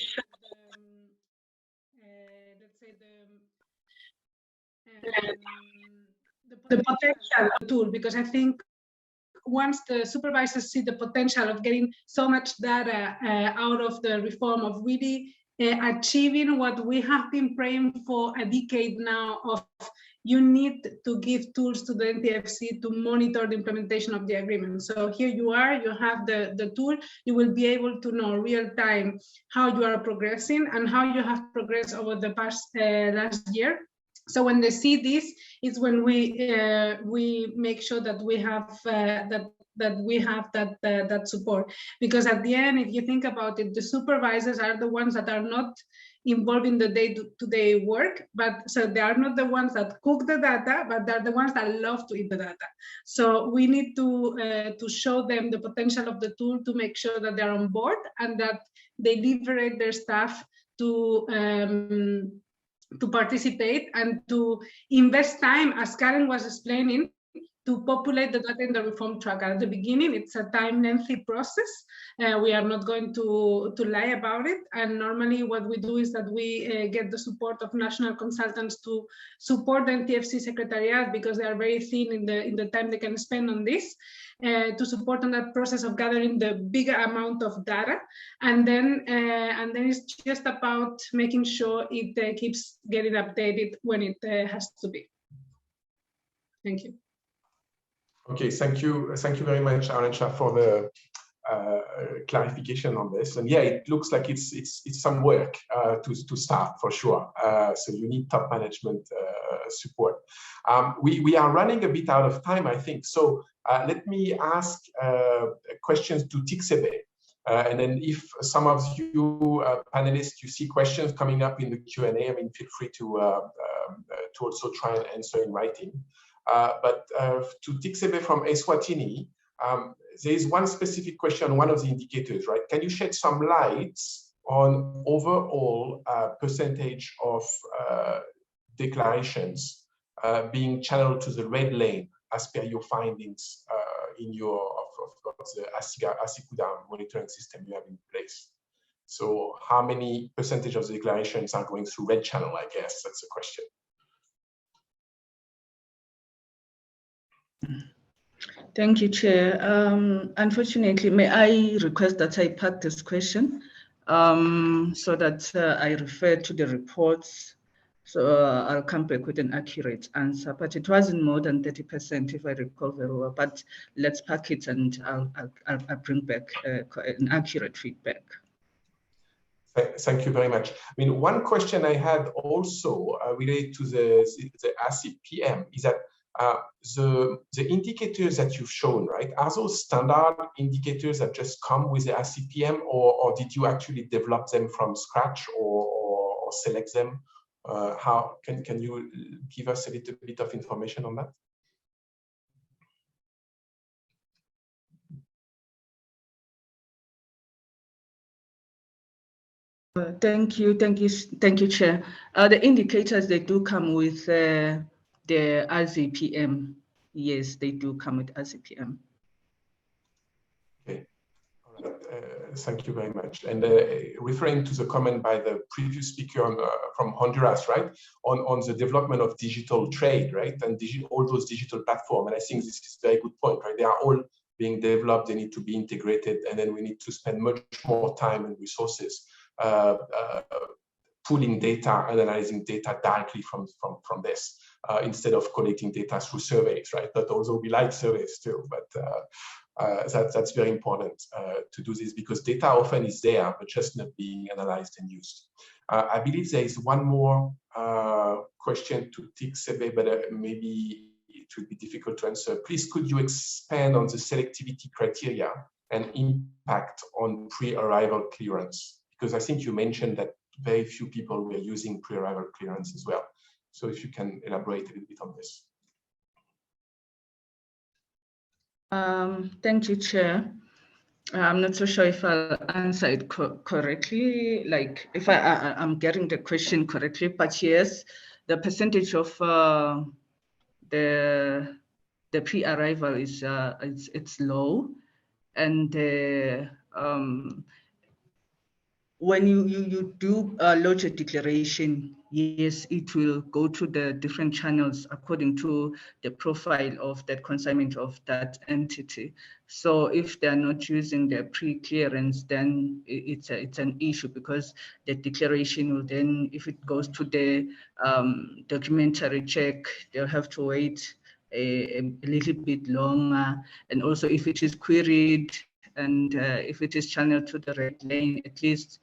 say the potential tool, because I think once the supervisors see the potential of getting so much data out of the reform, of really achieving what we have been praying for a decade now, of you need to give tools to the NTFC to monitor the implementation of the agreement. So here you are, you have the tool, you will be able to know real time how you are progressing and how you have progressed over the past last year. So when they see this, it's when we make sure that we have that support. Because at the end, if you think about it, the supervisors are the ones that are not involved in the day-to-day work, but so they are not the ones that cook the data, but they're the ones that love to eat the data. So we need to show them the potential of the tool, to make sure that they're on board and that they liberate their staff to participate and to invest time, as Karen was explaining, to populate the data in the reform tracker. At the beginning, it's a time-lengthy process. We are not going to lie about it. And normally what we do is that we get the support of national consultants to support the NTFC Secretariat, because they are very thin in the time they can spend on this, to support on that process of gathering the bigger amount of data. And then it's just about making sure it keeps getting updated when it has to be. Thank you. Okay, thank you very much, Arantxa, for the clarification on this. And yeah, it looks like it's some work to start, for sure. So you need top management support. We are running a bit out of time, I think. So let me ask questions to Tixebe. And then if some of you panelists, you see questions coming up in the Q&A, I mean, feel free to also try and answer in writing. But to Tixebe from Eswatini, there is one specific question on one of the indicators, right? Can you shed some light on overall percentage of declarations being channeled to the red lane as per your findings in your of the ASICUDA monitoring system you have in place? So how many percentage of the declarations are going through red channel, I guess that's the question. Thank you, Chair. Unfortunately, may I request that I park this question so that I refer to the reports. So I'll come back with an accurate answer, but it wasn't more than 30%, if I recall very well. But let's pack it and I'll bring back an accurate feedback. Thank you very much. I mean, one question I had also related to the ASIC PM is that the indicators that you've shown, right, are those standard indicators that just come with the ASIC PM, or did you actually develop them from scratch or select them? How can you give us a little bit of information on that? Thank you, Chair. The indicators, they do come with the RZPM. Yes, they do come with RZPM. Okay, all right. Thank you very much. And referring to the comment by the previous speaker from Honduras, right, on the development of digital trade, right, and all those digital platforms. And I think this is a very good point, right? They are all being developed, they need to be integrated, and then we need to spend much more time and resources pulling data, analyzing data directly from this, instead of collecting data through surveys, right? But although we like surveys too, but that's very important to do this, because data often is there, but just not being analyzed and used. I believe there is one more question to Tixebe, but maybe it will be difficult to answer. Please, could you expand on the selectivity criteria and impact on pre-arrival clearance? Because I think you mentioned that very few people were using pre-arrival clearance as well. So if you can elaborate a little bit on this. Thank you, Chair. I'm not so sure if I'll answer it correctly, like if I'm getting the question correctly, but yes, the percentage of the pre-arrival is it's low, and when you do lodge a declaration, yes, it will go to the different channels according to the profile of that consignment of that entity. So if they're not using the pre-clearance, then it's an issue, because the declaration will then, if it goes to the documentary check, they'll have to wait a little bit longer. And also if it is queried, and if it is channeled to the red lane, at least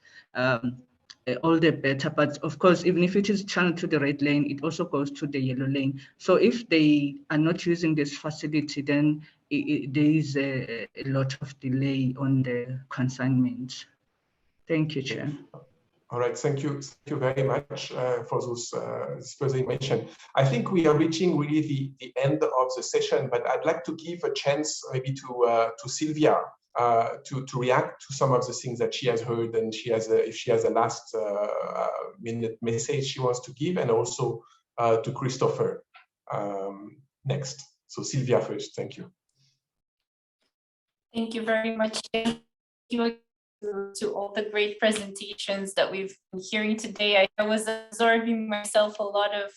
all the better. But of course, even if it is channeled to the red lane, it also goes to the yellow lane. So if they are not using this facility, then there is a lot of delay on the consignment. Thank you, Chair. All right, thank you very much for those further information. I think we are reaching really the end of the session, but I'd like to give a chance maybe to Sylvia to react to some of the things that she has heard, and if she has a last minute message she wants to give, and also to Christopher next. So Sylvia first, thank you. Thank you very much. Thank you to all the great presentations that we've been hearing today. I was absorbing myself a lot of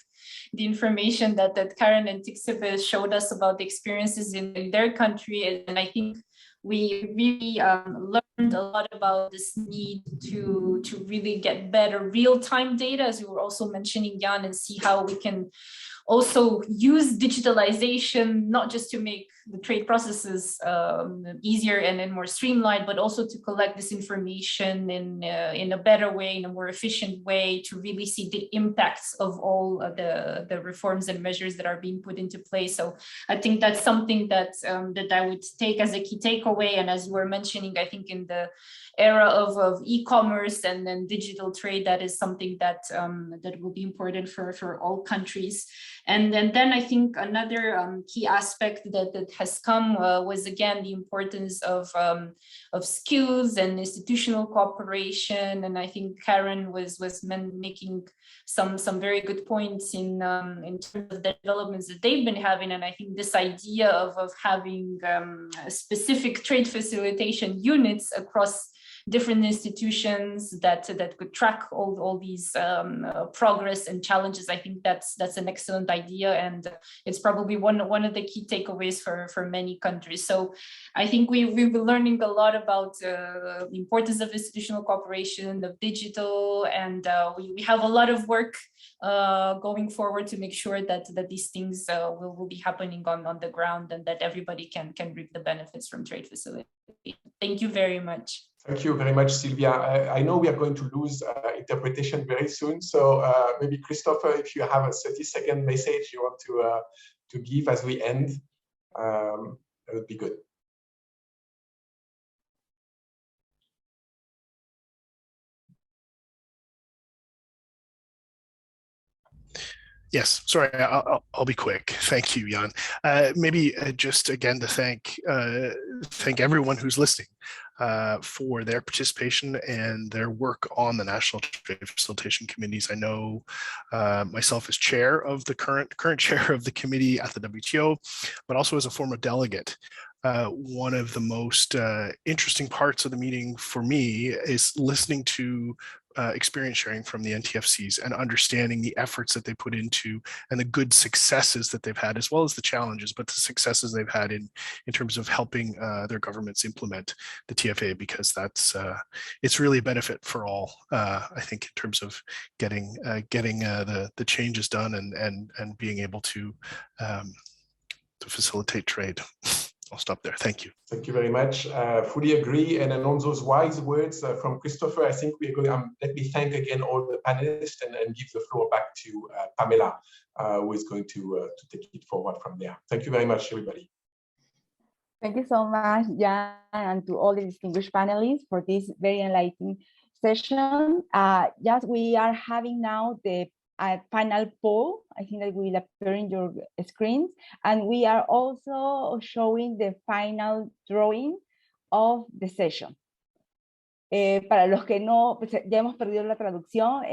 the information that Karen and Tixebe showed us about the experiences in their country. And I think we really learned a lot about this need to really get better real-time data, as you were also mentioning, Jan, and see how we can also use digitalization, not just to make the trade processes easier and more streamlined, but also to collect this information in a better way, in a more efficient way, to really see the impacts of all of the reforms and measures that are being put into place. So I think that's something that that I would take as a key takeaway. And as you were mentioning, I think in the era of e-commerce and then digital trade, that is something that that will be important for all countries. And then I think another key aspect that has come was again the importance of skills and institutional cooperation. And I think Karen was making some very good points in terms of the developments that they've been having. And I think this idea of having specific trade facilitation units across different institutions that could track all these progress and challenges. I think that's an excellent idea, and it's probably one of the key takeaways for many countries. So I think we've been learning a lot about the importance of institutional cooperation, of digital, and we have a lot of work going forward to make sure that these things will be happening on the ground, and that everybody can reap the benefits from trade facilitation. Thank you very much. Thank you very much, Sylvia. I know we are going to lose interpretation very soon. So maybe Christopher, if you have a 30-second message you want to give as we end, that would be good. Yes, sorry, I'll be quick. Thank you, Jan. Maybe just again to thank everyone who's listening for their participation and their work on the National Trade Facilitation Committees. I know myself as chair of the current chair of the committee at the WTO, but also as a former delegate. One of the most interesting parts of the meeting for me is listening to experience sharing from the NTFCs and understanding the efforts that they put into and the good successes that they've had, as well as the challenges, but the successes they've had in terms of helping their governments implement the TFA, because that's it's really a benefit for all, I think, in terms of getting the changes done and being able to facilitate trade. I'll stop there. Thank you. Thank you very much. Fully agree. And then on those wise words from Christopher, I think we're going to let me thank again all the panelists and give the floor back to Pamela, who is going to take it forward from there. Thank you very much, everybody. Thank you so much, Jan, and to all the distinguished panelists for this very enlightening session. Yes, we are having now the final poll. I think that will appear in your screens, and we are also showing the final drawing of the session. Para los que no, pues ya hemos perdido la traducción,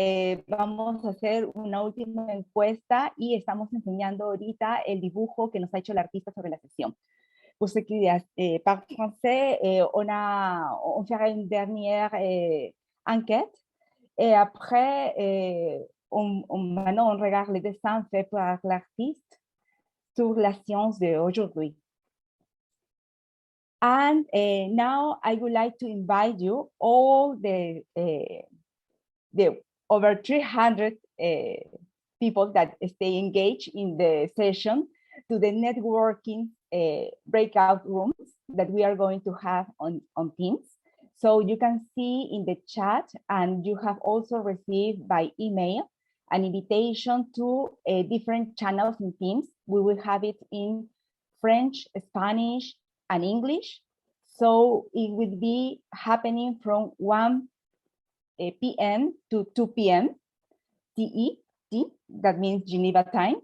vamos a hacer una última encuesta y estamos enseñando ahorita el dibujo que nos ha hecho el artista sobre la sesión. Pour ceux qui parlent français, on fera une dernière enquête et après maintenant, on regarde les dessins faits par l'artiste sur la science d'aujourd'hui. And now I would like to invite you, all the over 300 people that stay engaged in the session, to the networking breakout rooms that we are going to have on Teams. So you can see in the chat, and you have also received by email an invitation to different channels in Teams. We will have it in French, Spanish, and English. So it will be happening from 1 p.m. to 2 p.m. CET, that means Geneva time.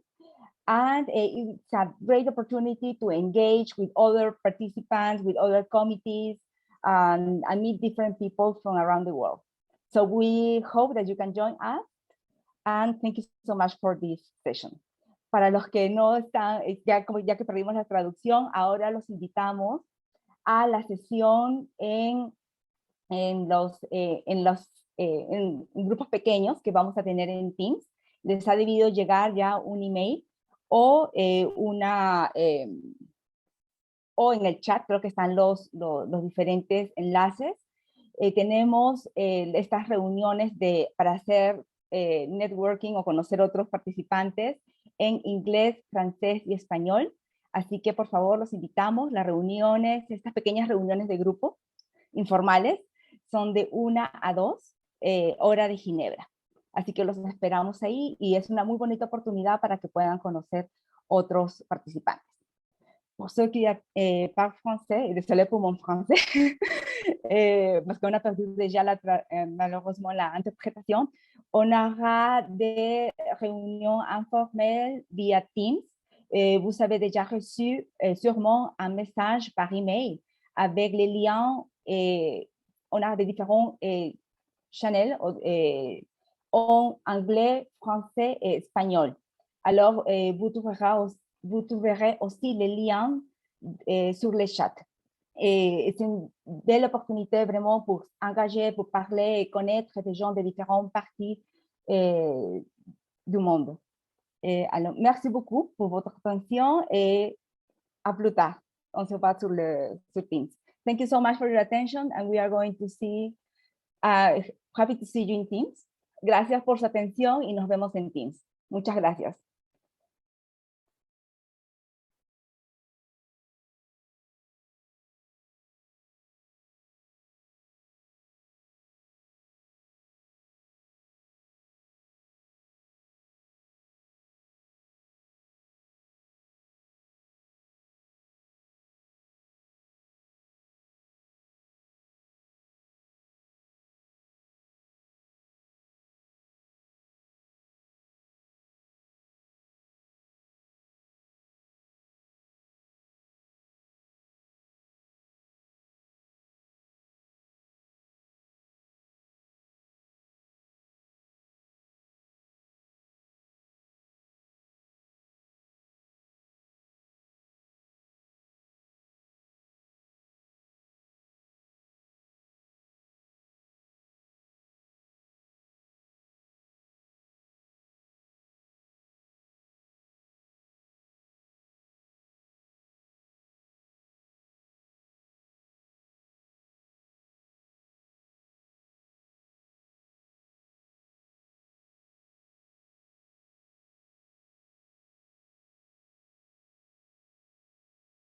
And it's a great opportunity to engage with other participants, with other committees, and meet different people from around the world. So we hope that you can join us. And thank you so much for this session. Para los que no están, ya que perdimos la traducción, ahora los invitamos a la sesión en grupos pequeños que vamos a tener en Teams. Les ha debido llegar ya un email o o en el chat creo que están los diferentes enlaces. Tenemos estas reuniones para hacer networking o conocer otros participantes en inglés, francés y español. Así que por favor los invitamos. Las reuniones, estas pequeñas reuniones de grupo informales son de 1 a 2 hora de Ginebra. Así que los esperamos ahí y es una muy bonita oportunidad para que puedan conocer otros participantes. Pour ceux qui parlent français, et désolé pour mon français, parce qu'on a perdu déjà malheureusement l'interprétation, on aura des réunions informelles via Teams. Vous avez déjà reçu sûrement un message par email avec les liens. On a des différents channels en anglais, français et espagnol. Alors, vous trouverez aussi les liens sur les chats. Et c'est une belle opportunité vraiment pour engager, pour parler et connaître des gens de différentes parties du monde. Alors, merci beaucoup pour votre attention et à plus tard. On se voit sur Teams. Thank you so much for your attention and we are going to see, happy to see you in Teams. Gracias por su atención y nos vemos en Teams. Muchas gracias.